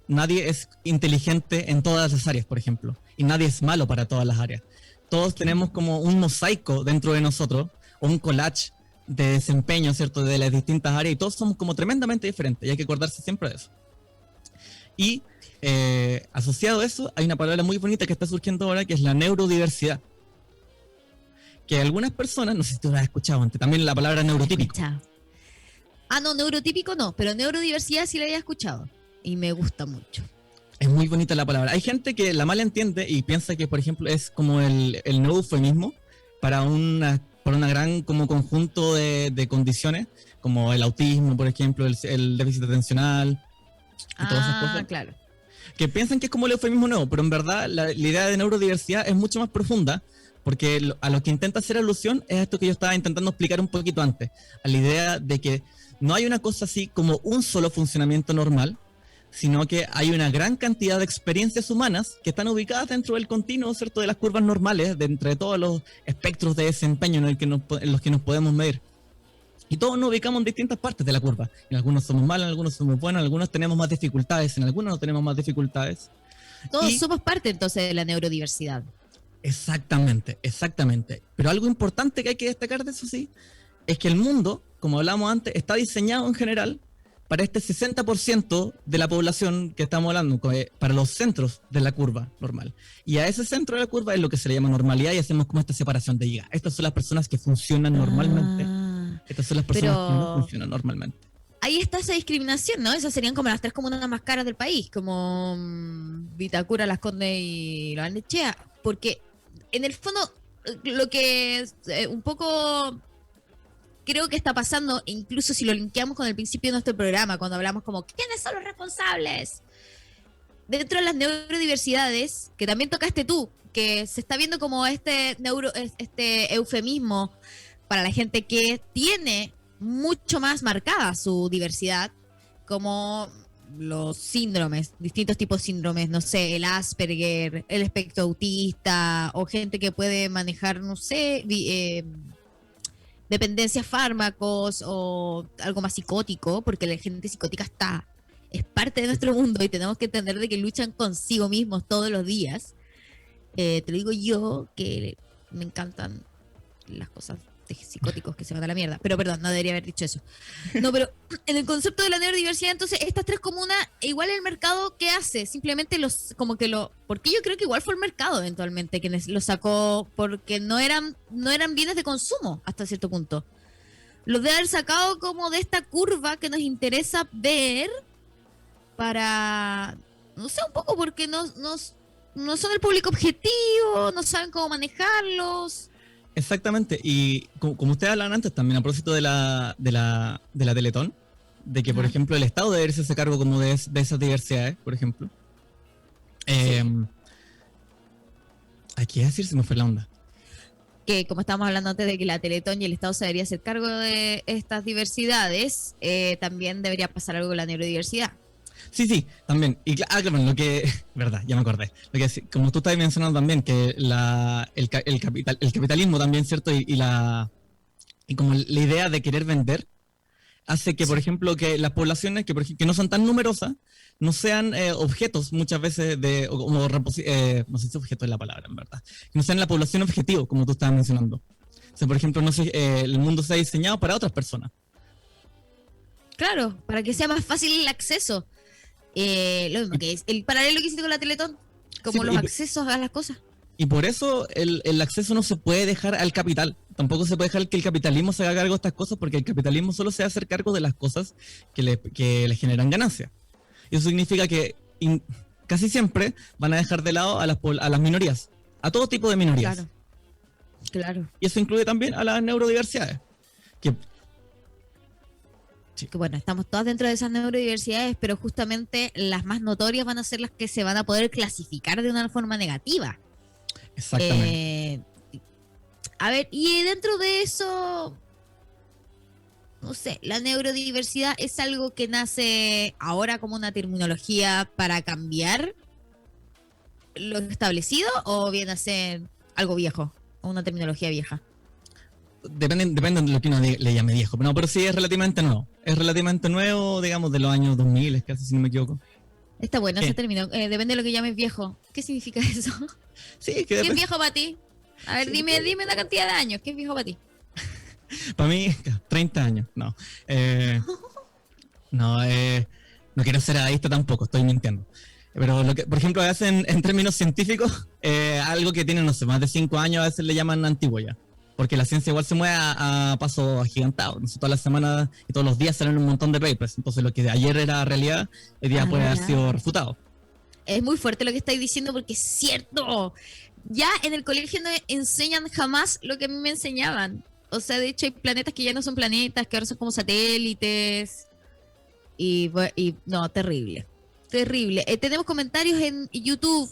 nadie es inteligente en todas las áreas, por ejemplo, y nadie es malo para todas las áreas. Todos tenemos como un mosaico dentro de nosotros, o un collage de desempeño, ¿cierto?, de las distintas áreas, y todos somos como tremendamente diferentes, y hay que acordarse siempre de eso. Y asociado a eso, hay una palabra muy bonita que está surgiendo ahora, que es la neurodiversidad. Que algunas personas, no sé si tú la has escuchado antes, también la palabra neurotípico. No, neurotípico no, pero neurodiversidad sí la había escuchado. Y me gusta mucho. Es muy bonita la palabra. Hay gente que la malentiende y piensa que, por ejemplo, es como el nuevo eufemismo para una gran como conjunto de condiciones, como el autismo, por ejemplo, el déficit atencional y todas esas cosas. Claro. Que piensan que es como el eufemismo nuevo, pero en verdad la idea de neurodiversidad es mucho más profunda, porque a lo que intenta hacer alusión es esto que yo estaba intentando explicar un poquito antes, a la idea de que no hay una cosa así como un solo funcionamiento normal, sino que hay una gran cantidad de experiencias humanas que están ubicadas dentro del continuo, ¿cierto?, de las curvas normales, de entre todos los espectros de desempeño en los que nos podemos medir. Y todos nos ubicamos en distintas partes de la curva. En algunos somos malos, en algunos somos buenos, en algunos tenemos más dificultades, en algunos no tenemos más dificultades. Todos somos parte entonces de la neurodiversidad. Exactamente. Pero algo importante que hay que destacar de eso sí, es que el mundo, como hablamos antes, está diseñado en general para este 60% de la población que estamos hablando, para los centros de la curva normal. Y a ese centro de la curva es lo que se le llama normalidad y hacemos como esta separación de estas son las personas que funcionan normalmente. Estas son las personas que no funcionan normalmente. Ahí está esa discriminación, ¿no? Esas serían como las tres comunas más caras del país, como Vitacura, Las Condes y La Barnechea. Porque en el fondo, lo que un poco creo que está pasando, incluso si lo linkeamos con el principio de nuestro programa, cuando hablamos como, ¿quiénes son los responsables? Dentro de las neurodiversidades, que también tocaste tú, porque se está viendo como este eufemismo para la gente que tiene mucho más marcada su diversidad, como los síndromes, distintos tipos de síndromes, no sé, el Asperger, el espectro autista, o gente que puede manejar, no sé, dependencia a fármacos o algo más psicótico, porque la gente psicótica es parte de nuestro mundo y tenemos que entender de que luchan consigo mismos todos los días. Te lo digo yo, que me encantan las cosas de psicóticos que se van a la mierda. Pero perdón, no debería haber dicho eso. No, pero en el concepto de la neurodiversidad, entonces, estas tres comunas, igual el mercado, ¿qué hace? Simplemente porque yo creo que igual fue el mercado eventualmente quienes lo sacó, porque no eran bienes de consumo hasta cierto punto. Los de haber sacado como de esta curva que nos interesa ver para, no sé, un poco porque no son el público objetivo, no saben cómo manejarlos. Exactamente, y como ustedes hablaban antes también a propósito de la Teletón, de que, por ejemplo, el Estado debe hacerse cargo como de esas diversidades, por ejemplo. Aquí decir, se me fue la onda. Que como estábamos hablando antes de que la Teletón y el Estado se debería hacer cargo de estas diversidades, también debería pasar algo con la neurodiversidad. Sí, también. Y claro, lo que... Verdad, ya me acordé. Lo que, como tú estabas mencionando también, que el capitalismo también, ¿cierto? Y como la idea de querer vender hace que, por ejemplo, que las poblaciones que no son tan numerosas no sean objetos muchas veces no sé si objeto es la palabra, en verdad. Que no sean la población objetivo, como tú estabas mencionando. O sea, por ejemplo, no sé, el mundo se ha diseñado para otras personas. Claro, para que sea más fácil el acceso. Lo mismo que es el paralelo que hiciste con la Teletón, como los accesos a las cosas. Y por eso el acceso no se puede dejar al capital. Tampoco se puede dejar que el capitalismo se haga cargo de estas cosas, porque el capitalismo solo se va a hacer cargo de las cosas que le generan ganancia. Y eso significa que casi siempre van a dejar de lado a las minorías, a todo tipo de minorías. Claro. Y eso incluye también a las neurodiversidades. Que bueno, estamos todas dentro de esas neurodiversidades, pero justamente las más notorias van a ser las que se van a poder clasificar de una forma negativa. Exactamente. A ver, y dentro de eso, no sé, la neurodiversidad es algo que nace ahora como una terminología para cambiar lo establecido, o viene a ser algo viejo, o una terminología vieja. Depende de lo que uno le llame viejo, pero sí es relativamente nuevo. Es relativamente nuevo, digamos, de los años 2000, casi, si no me equivoco. Está bueno ese término. Depende de lo que llames viejo. ¿Qué significa eso? Sí, ¿Qué es viejo para ti? A ver, sí, dime una cantidad de años. ¿Qué es viejo para ti? Para mí, 30 años. No. No quiero ser adicto tampoco, estoy mintiendo. Pero lo que, por ejemplo, hacen en términos científicos, algo que tiene, no sé, más de 5 años, a veces le llaman antiguo ya. Porque la ciencia igual se mueve a paso agigantado. No sé, todas las semanas y todos los días salen un montón de papers. Entonces lo que de ayer era realidad, el día puede haber sido refutado. Es muy fuerte lo que estáis diciendo, porque es cierto. Ya en el colegio no enseñan jamás lo que a mí me enseñaban. O sea, de hecho hay planetas que ya no son planetas, que ahora son como satélites. Y no, terrible. Terrible. Tenemos comentarios en YouTube.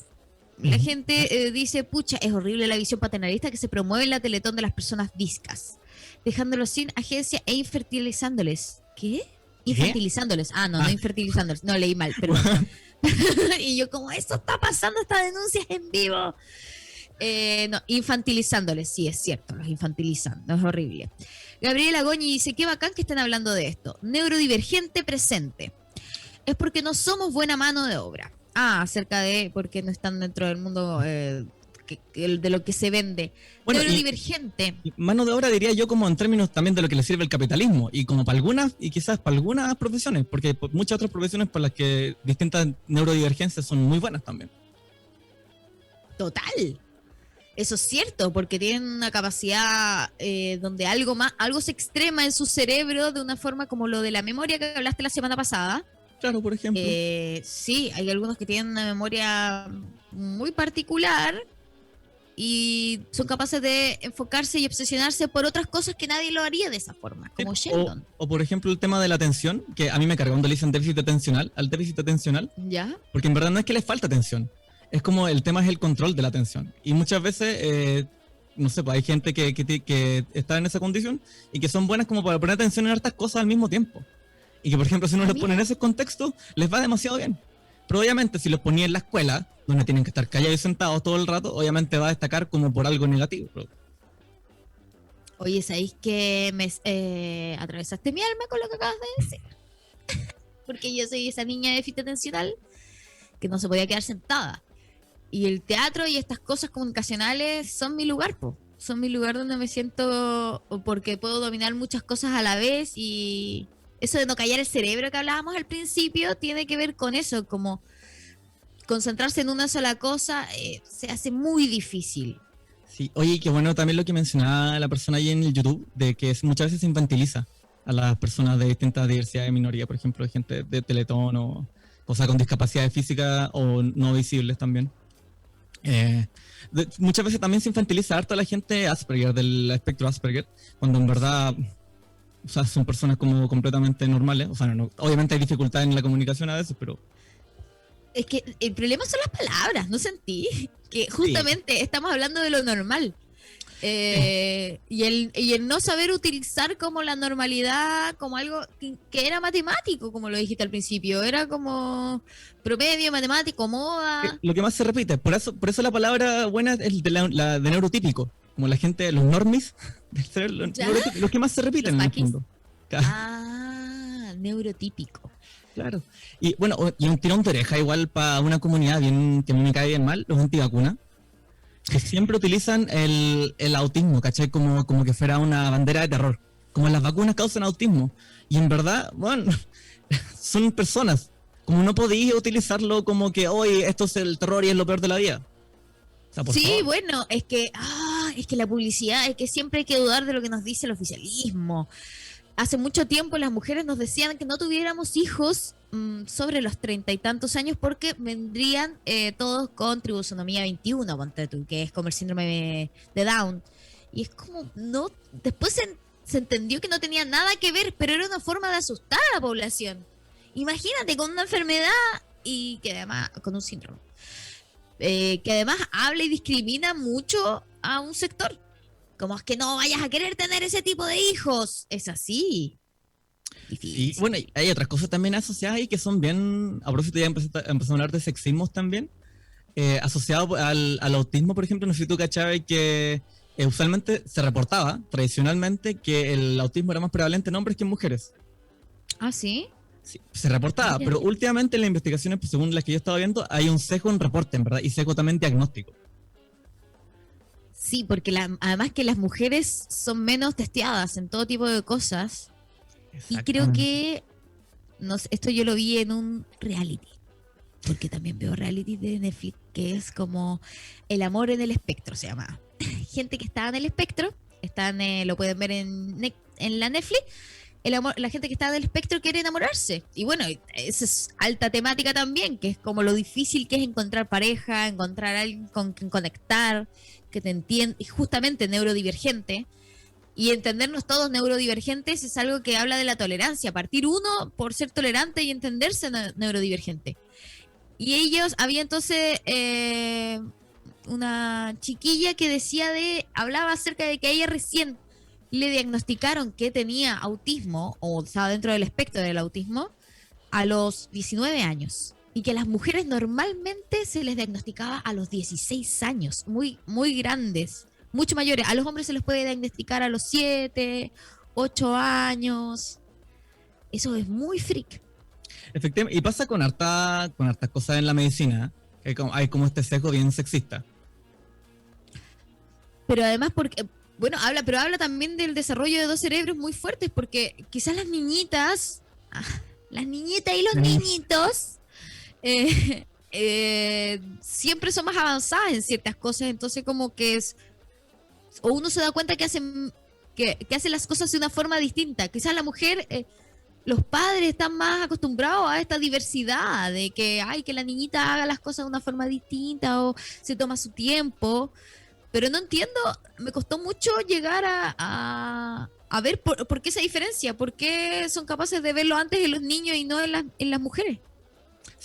La gente dice, pucha, es horrible la visión paternalista que se promueve en la Teletón de las personas viscas, dejándolos sin agencia e infertilizándoles. ¿Qué? Infantilizándoles. No infertilizándoles. No, leí mal, perdón. Y yo como, esto está pasando, esta denuncia es en vivo. No, infantilizándoles, sí, es cierto, los infantilizan, no es horrible. Gabriela Goñi dice, qué bacán que estén hablando de esto. Neurodivergente presente. Es porque no somos buena mano de obra. Acerca de por qué no están dentro del mundo de lo que se vende. Bueno, neurodivergente. Y mano de obra diría yo como en términos también de lo que le sirve el capitalismo, y como para algunas, y quizás para algunas profesiones, porque hay muchas otras profesiones por las que distintas neurodivergencias son muy buenas también. Total. Eso es cierto, porque tienen una capacidad donde algo se extrema en su cerebro de una forma como lo de la memoria que hablaste la semana pasada. Claro, por ejemplo. Sí, hay algunos que tienen una memoria muy particular y son capaces de enfocarse y obsesionarse por otras cosas que nadie lo haría de esa forma, como Sheldon. O por ejemplo el tema de la atención, que a mí me carga cuando le dicen déficit atencional, al déficit atencional. ¿Ya? Porque en verdad no es que les falta atención, es como el tema es el control de la atención. Y muchas veces, no sé, pues hay gente que está en esa condición y que son buenas como para poner atención en hartas cosas al mismo tiempo. Y que, por ejemplo, si uno los pone en ese contexto, les va demasiado bien. Pero obviamente, si los ponía en la escuela, donde tienen que estar callados y sentados todo el rato, obviamente va a destacar como por algo negativo. Oye, ¿sabéis que me atravesaste mi alma con lo que acabas de decir? Porque yo soy esa niña de déficit atencional que no se podía quedar sentada. Y el teatro y estas cosas comunicacionales son mi lugar, po. Son mi lugar donde me siento, porque puedo dominar muchas cosas a la vez, y eso de no callar el cerebro que hablábamos al principio tiene que ver con eso, como concentrarse en una sola cosa se hace muy difícil. Sí, oye, qué bueno también lo que mencionaba la persona ahí en el YouTube, de que muchas veces se infantiliza a las personas de distintas diversidades de minoría, por ejemplo, de gente de Teletón o sea, con discapacidades físicas o no visibles también. Muchas veces también se infantiliza harto a la gente Asperger, del espectro Asperger, cuando en verdad, o sea, son personas como completamente normales. O sea, obviamente hay dificultades en la comunicación a veces, pero... Es que el problema son las palabras, ¿no sentí? Que justamente estamos hablando de lo normal. Y el no saber utilizar como la normalidad como algo que era matemático, como lo dijiste al principio, era como promedio, matemático, moda. Lo que más se repite, por eso la palabra buena es la de neurotípico, como la gente, los normis, los que más se repiten en el mundo. Neurotípico. Claro. Y bueno, y un tirón de oreja igual para una comunidad bien que a mí me cae bien mal, los antivacunas, que siempre utilizan el autismo, ¿cachai? Como que fuera una bandera de terror. Como las vacunas causan autismo. Y en verdad, bueno, son personas. Como no podía utilizarlo como que hoy esto es el terror y es lo peor de la vida. O sea, sí, favor. bueno, es que la publicidad, es que siempre hay que dudar de lo que nos dice el oficialismo. Hace mucho tiempo las mujeres nos decían que no tuviéramos hijos sobre los 30 y tantos años porque vendrían todos con tripsonomía 21, ponte tú, que es como el síndrome de Down. Y es como, no, después se entendió que no tenía nada que ver, pero era una forma de asustar a la población. Imagínate con una enfermedad y que además, con un síndrome, que además habla y discrimina mucho a un sector. Como es que no vayas a querer tener ese tipo de hijos. Es así. Difícil. Y bueno, hay otras cosas también asociadas ahí que son bien... A propósito, ya empezó a hablar de sexismos también. Asociado al autismo, por ejemplo, no sé si tú cachabas que usualmente se reportaba, tradicionalmente, que el autismo era más prevalente en hombres que en mujeres. ¿Ah, sí? Sí, se reportaba, pero últimamente en las investigaciones, pues, según las que yo estaba viendo, hay un sesgo en reporte, en verdad, y sesgo también diagnóstico. Sí, porque además que las mujeres son menos testeadas en todo tipo de cosas. Y creo que, no sé, esto yo lo vi en un reality, porque también veo reality de Netflix, que es como El amor en el espectro, se llama. Gente que está en el espectro, lo pueden ver en la Netflix. La gente que está en el espectro quiere enamorarse. Y bueno, esa es alta temática también, que es como lo difícil que es encontrar pareja, encontrar a alguien con quien conectar, que te entiende, y justamente neurodivergente. Y entendernos todos neurodivergentes es algo que habla de la tolerancia. Partir uno por ser tolerante y entenderse neurodivergente. Y ellos, había entonces una chiquilla que hablaba acerca de que a ella recién le diagnosticaron que tenía autismo, o estaba dentro del espectro del autismo, a los 19 años. Y que a las mujeres normalmente se les diagnosticaba a los 16 años, muy, muy grandes, mucho mayores. A los hombres se les puede diagnosticar a los 7, 8 años. Eso es muy freak. Efectivamente, y pasa con hartas cosas en la medicina, que hay como este sesgo bien sexista. Pero además porque, bueno, habla también del desarrollo de dos cerebros muy fuertes, porque quizás las niñitas y los niñitos siempre son más avanzadas en ciertas cosas, entonces como que o uno se da cuenta que hacen las cosas de una forma distinta. Quizás la mujer, los padres están más acostumbrados a esta diversidad de que la niñita haga las cosas de una forma distinta o se toma su tiempo. Pero no entiendo, me costó mucho llegar a ver por qué esa diferencia, por qué son capaces de verlo antes en los niños y no en las mujeres.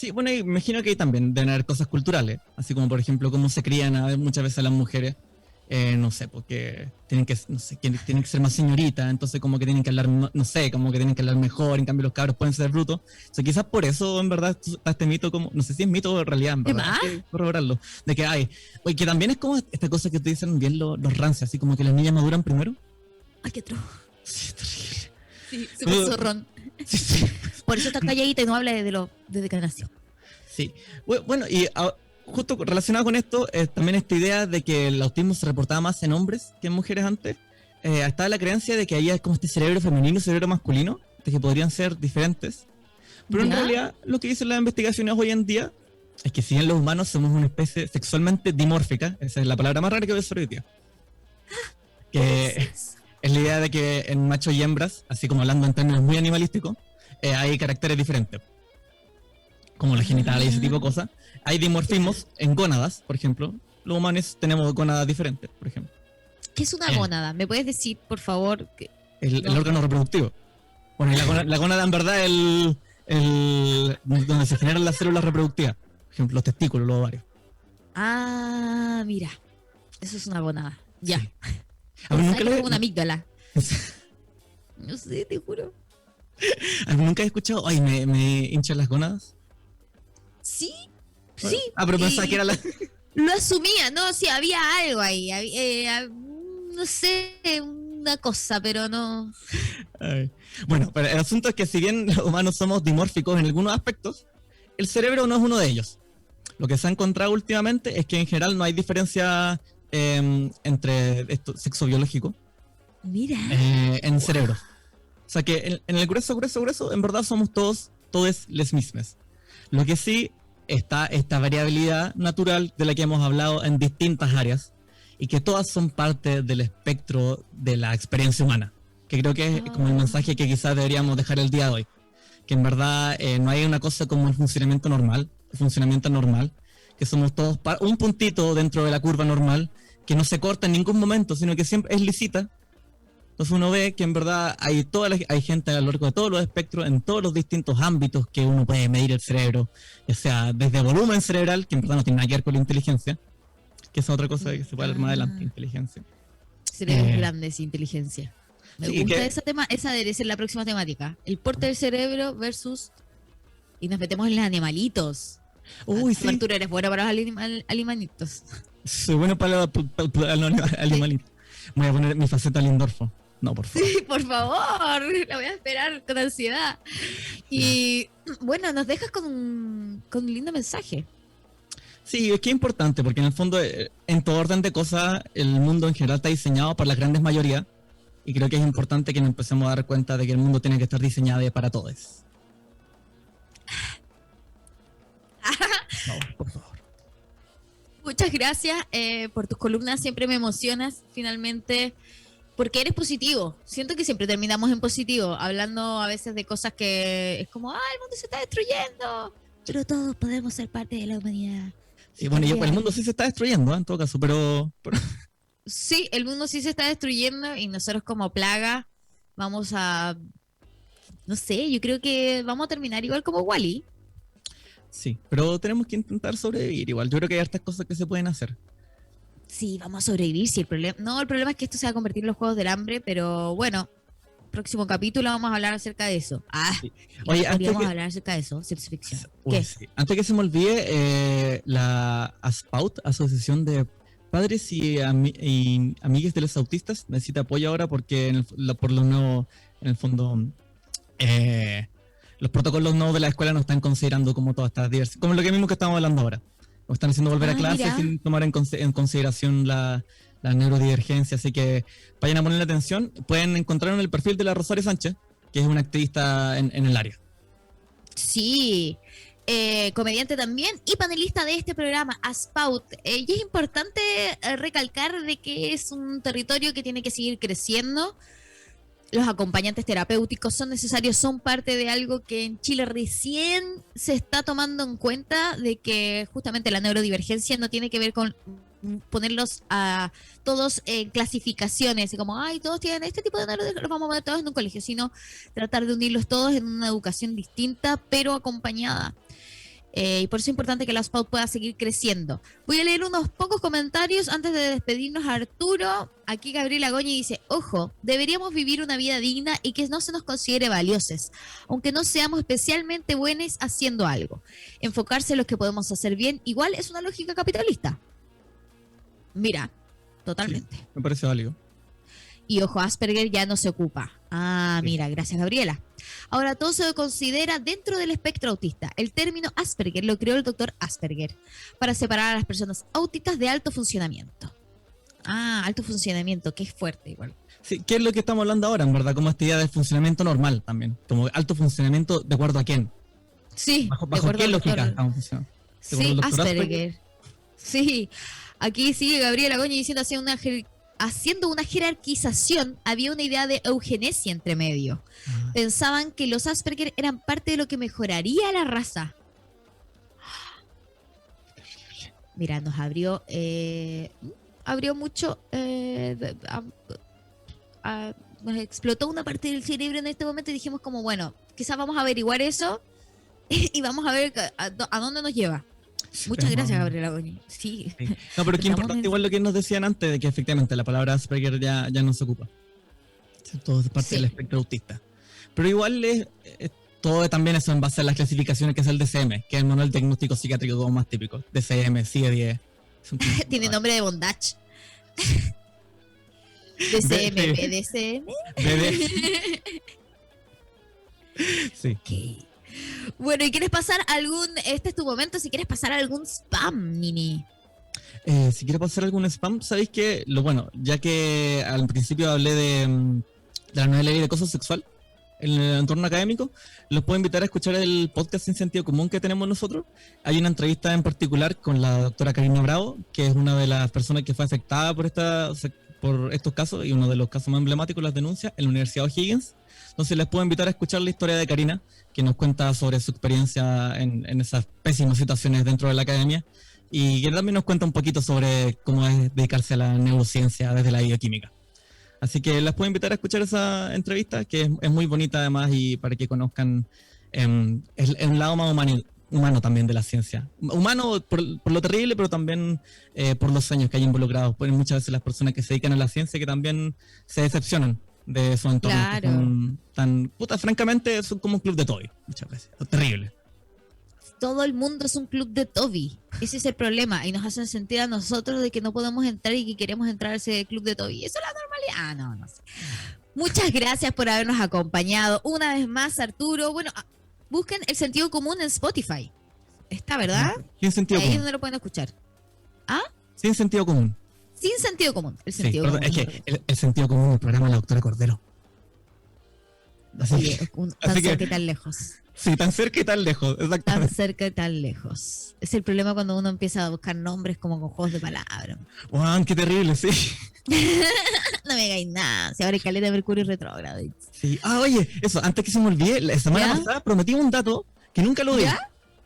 Sí, bueno, y me imagino que ahí también deben haber cosas culturales, así como por ejemplo cómo se crían muchas veces a las mujeres, no sé, porque tienen que, no sé, tienen que ser más señoritas, entonces como que tienen que hablar, no sé, como que tienen que hablar mejor, en cambio los cabros pueden ser brutos. O sea, quizás por eso en verdad está este mito, como, no sé si es mito o realidad, en ¿Qué verdad, más? hay que corroborarlo, de que hay, oye, que también es como esta cosa que te dicen bien los rancios, así como que las niñas maduran primero. Ay, qué trozo. Sí, es terrible. Sí, súper zorrón. Sí, sí. Por eso está calladita y no habla desde que nació. Sí. Bueno, y justo relacionado con esto, también esta idea de que el autismo se reportaba más en hombres que en mujeres antes. Estaba la creencia de que había como este cerebro femenino y cerebro masculino, de que podrían ser diferentes. Pero en ¿Ya? realidad, lo que dicen las investigaciones hoy en día es que si bien los humanos somos una especie sexualmente dimórfica, esa es la palabra más rara que voy a usar hoy día, que es la idea de que en machos y hembras, así como hablando en términos muy animalísticos, hay caracteres diferentes, como los genitales y ese tipo de cosas. Hay dimorfismos en gónadas, por ejemplo. Los humanos tenemos gónadas diferentes, por ejemplo. ¿Qué es una gónada? ¿Me puedes decir, por favor? El No. órgano reproductivo. Bueno, y la gónada en verdad es donde se generan las células reproductivas. Por ejemplo, los testículos, los ovarios. Ah, mira. Eso es una gónada. Ya. Sí. A mí nunca Es lo como una amígdala. No sé, te juro. ¿A mí nunca he escuchado, ay, me hinchan las gónadas? Sí, sí. Ah, pero pensaba y que era la... Lo asumía, no, sí, había algo ahí. No sé, una cosa, pero no. Ay. Bueno, pero el asunto es que si bien los humanos somos dimórficos en algunos aspectos, el cerebro no es uno de ellos. Lo que se ha encontrado últimamente es que en general no hay diferencia entre esto, sexo biológico Mira. en el cerebro. O sea que en el grueso, en verdad somos todos les mismas. Lo que sí está esta variabilidad natural de la que hemos hablado en distintas áreas y que todas son parte del espectro de la experiencia humana. Que creo que es como el mensaje que quizás deberíamos dejar el día de hoy. Que en verdad no hay una cosa como el funcionamiento normal, que somos todos un puntito dentro de la curva normal, que no se corta en ningún momento, sino que siempre es lisita. Entonces uno ve que en verdad hay gente a lo largo de todos los espectros, en todos los distintos ámbitos que uno puede medir el cerebro, ya sea desde volumen cerebral, que en verdad no tiene nada que ver con la inteligencia, que es otra cosa que se puede hablar más adelante, inteligencia. Cerebros grandes, inteligencia. Me Sí, gusta que- ese tema, esa debe ser la próxima temática. El porte del cerebro versus. Y nos metemos en los animalitos. Uy, sí. Arturo, eres bueno para los animalitos. Soy bueno para los animalitos. Voy a poner mi faceta Lindorfo. No, por favor. Sí, por favor, la voy a esperar con ansiedad. Y bueno, nos dejas con un lindo mensaje. Sí, es que es importante, porque en el fondo, en todo orden de cosas, el mundo en general está diseñado por la grandes mayoría. Y creo que es importante que nos empecemos a dar cuenta de que el mundo tiene que estar diseñado para todos. No, por favor. Muchas gracias por tus columnas, siempre me emocionas finalmente, porque eres positivo. Siento que siempre terminamos en positivo, hablando a veces de cosas que es como, el mundo se está destruyendo, pero todos podemos ser parte de la humanidad. Sí, bueno, el mundo sí se está destruyendo, en todo caso, pero Sí, el mundo sí se está destruyendo y nosotros como plaga vamos a, no sé, yo creo que vamos a terminar igual como Wall-E. sí, pero tenemos que intentar sobrevivir igual. Yo creo que hay hartas cosas que se pueden hacer. Sí, vamos a sobrevivir. Sí, el problema es que esto se va a convertir en los Juegos del Hambre, pero bueno, próximo capítulo vamos a hablar acerca de eso. Sí. Y Oye, no antes podríamos que- hablar acerca de eso, ciencia ficción. Uy, ¿Qué? sí. Antes que se me olvide, la ASPAUT, Asociación de Padres y Amigues de los Autistas, necesita apoyo ahora porque por los nuevos, en el fondo, los protocolos nuevos de la escuela no están considerando como todas estas diversidades, como lo que mismo que estamos hablando ahora. Nos están haciendo volver a clase Mira. sin tomar en consideración la neurodivergencia, así que vayan a ponerle atención. Pueden encontrar en el perfil de la Rosario Sánchez, que es una activista en el área. Sí, comediante también y panelista de este programa, Aspaut. Y es importante recalcar de que es un territorio que tiene que seguir creciendo. Los acompañantes terapéuticos son necesarios, son parte de algo que en Chile recién se está tomando en cuenta, de que justamente la neurodivergencia no tiene que ver con ponerlos a todos en clasificaciones, y como, todos tienen este tipo de neurodivergencia, los vamos a poner todos en un colegio, sino tratar de unirlos todos en una educación distinta, pero acompañada. Y por eso es importante que la OSPAD pueda seguir creciendo. Voy a leer unos pocos comentarios antes de despedirnos, Arturo. Aquí Gabriela Goñi dice, ojo, deberíamos vivir una vida digna y que no se nos considere valiosos, aunque no seamos especialmente buenos haciendo algo. Enfocarse en lo que podemos hacer bien, igual es una lógica capitalista. Mira, totalmente. Sí, me parece válido. Y ojo, Asperger ya no se ocupa. Ah, mira, gracias Gabriela. Ahora todo se considera dentro del espectro autista. El término Asperger lo creó el doctor Asperger para separar a las personas autistas de alto funcionamiento. Ah, alto funcionamiento, que es fuerte igual. Sí, ¿qué es lo que estamos hablando ahora, en verdad? Como esta idea de funcionamiento normal también. Como alto funcionamiento, ¿de acuerdo a quién? Sí, ¿Bajo qué lógica estamos funcionando? Sí, Asperger. Sí, aquí sigue Gabriela Goñi diciendo haciendo una jerarquización, había una idea de eugenesia entre medio. Pensaban que los Asperger eran parte de lo que mejoraría la raza. Mira, nos abrió mucho, nos explotó una parte del cerebro en este momento y dijimos como, bueno, quizás vamos a averiguar eso y vamos a ver a dónde nos lleva. Muchas gracias, Gabriela Goñi. Sí. No, pero qué importante igual lo que nos decían antes, de que efectivamente la palabra Asperger ya no se ocupa. Todo es parte del espectro autista. Pero igual todo también eso en base a las clasificaciones que es el DCM, que es el manual diagnóstico psiquiátrico como más típico. DCM, CIE-10. Tiene nombre de bondage. DCM, BDCM. Sí. Okay. Bueno, ¿y quieres pasar este es tu momento, si quieres pasar algún spam, Nini? Si quieres pasar algún spam, ¿sabéis que ya que al principio hablé de la nueva ley de acoso sexual en el entorno académico, los puedo invitar a escuchar el podcast Sin Sentido Común que tenemos nosotros. Hay una entrevista en particular con la doctora Karina Bravo, que es una de las personas que fue afectada por estos casos, y uno de los casos más emblemáticos, las denuncias, en la Universidad O'Higgins. Entonces les puedo invitar a escuchar la historia de Karina, que nos cuenta sobre su experiencia en esas pésimas situaciones dentro de la academia, y que también nos cuenta un poquito sobre cómo es dedicarse a la neurociencia desde la bioquímica. Así que las puedo invitar a escuchar esa entrevista, que es muy bonita además, y para que conozcan el lado más humano también de la ciencia. Humano por lo terrible, pero también por los sueños que hay involucrados. Pues muchas veces las personas que se dedican a la ciencia que también se decepcionan de su entorno. Claro. Francamente, son como un club de Toby, muchas veces. Es terrible. Todo el mundo es un club de Toby. Ese es el problema. Y nos hacen sentir a nosotros de que no podemos entrar y que queremos entrar a ese club de Toby. ¿Eso es la normalidad? No sé. Muchas gracias por habernos acompañado. Una vez más, Arturo. Bueno, busquen El Sentido Común en Spotify. Está, ¿verdad? Sin sentido ahí común. es donde lo pueden escuchar. ¿Ah? Sin sentido común. Sin sentido común. El sentido común. Es que el sentido común, el programa de la doctora Cordero. Oye, tan cerca y tan lejos. Sí, tan cerca y tan lejos, exactamente. Tan cerca y tan lejos. Es el problema cuando uno empieza a buscar nombres como con juegos de palabras. ¡Wow! ¡Qué terrible, sí! No me hagáis nada. Si ahora hay caleta de Mercurio retrógrado. Sí. Oye, eso, antes que se me olvide, la semana pasada prometí un dato que nunca lo di.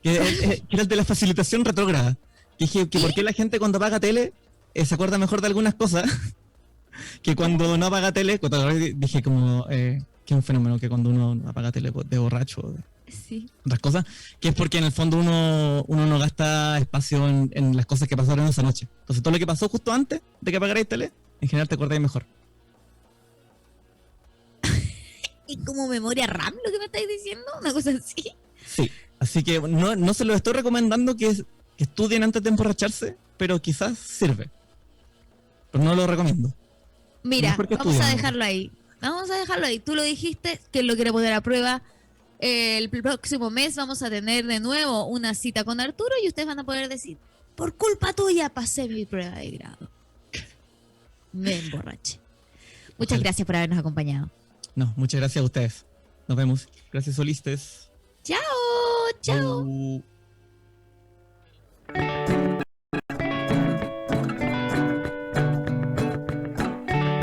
Que era el de la facilitación retrógrada. Que dije que por qué la gente cuando apaga tele se acuerda mejor de algunas cosas que cuando no apaga tele. Dije como que es un fenómeno que cuando uno apaga tele de borracho, otras cosas, que es porque en el fondo uno no gasta espacio en las cosas que pasaron esa noche. Entonces todo lo que pasó justo antes de que apagarais tele, en general te acordáis mejor. ¿Y como memoria RAM lo que me estáis diciendo? ¿Una cosa así? Sí, así que no se lo estoy recomendando que estudien antes de emborracharse, pero quizás sirve. Pero no lo recomiendo. Mira, vamos a dejarlo ahí. Vamos a dejarlo ahí. Tú lo dijiste, que lo quiero poner a prueba. El próximo mes vamos a tener de nuevo una cita con Arturo y ustedes van a poder decir, por culpa tuya pasé mi prueba de grado. Me emborraché. Muchas gracias por habernos acompañado. No, muchas gracias a ustedes. Nos vemos. Gracias, solistes. Chao, chao.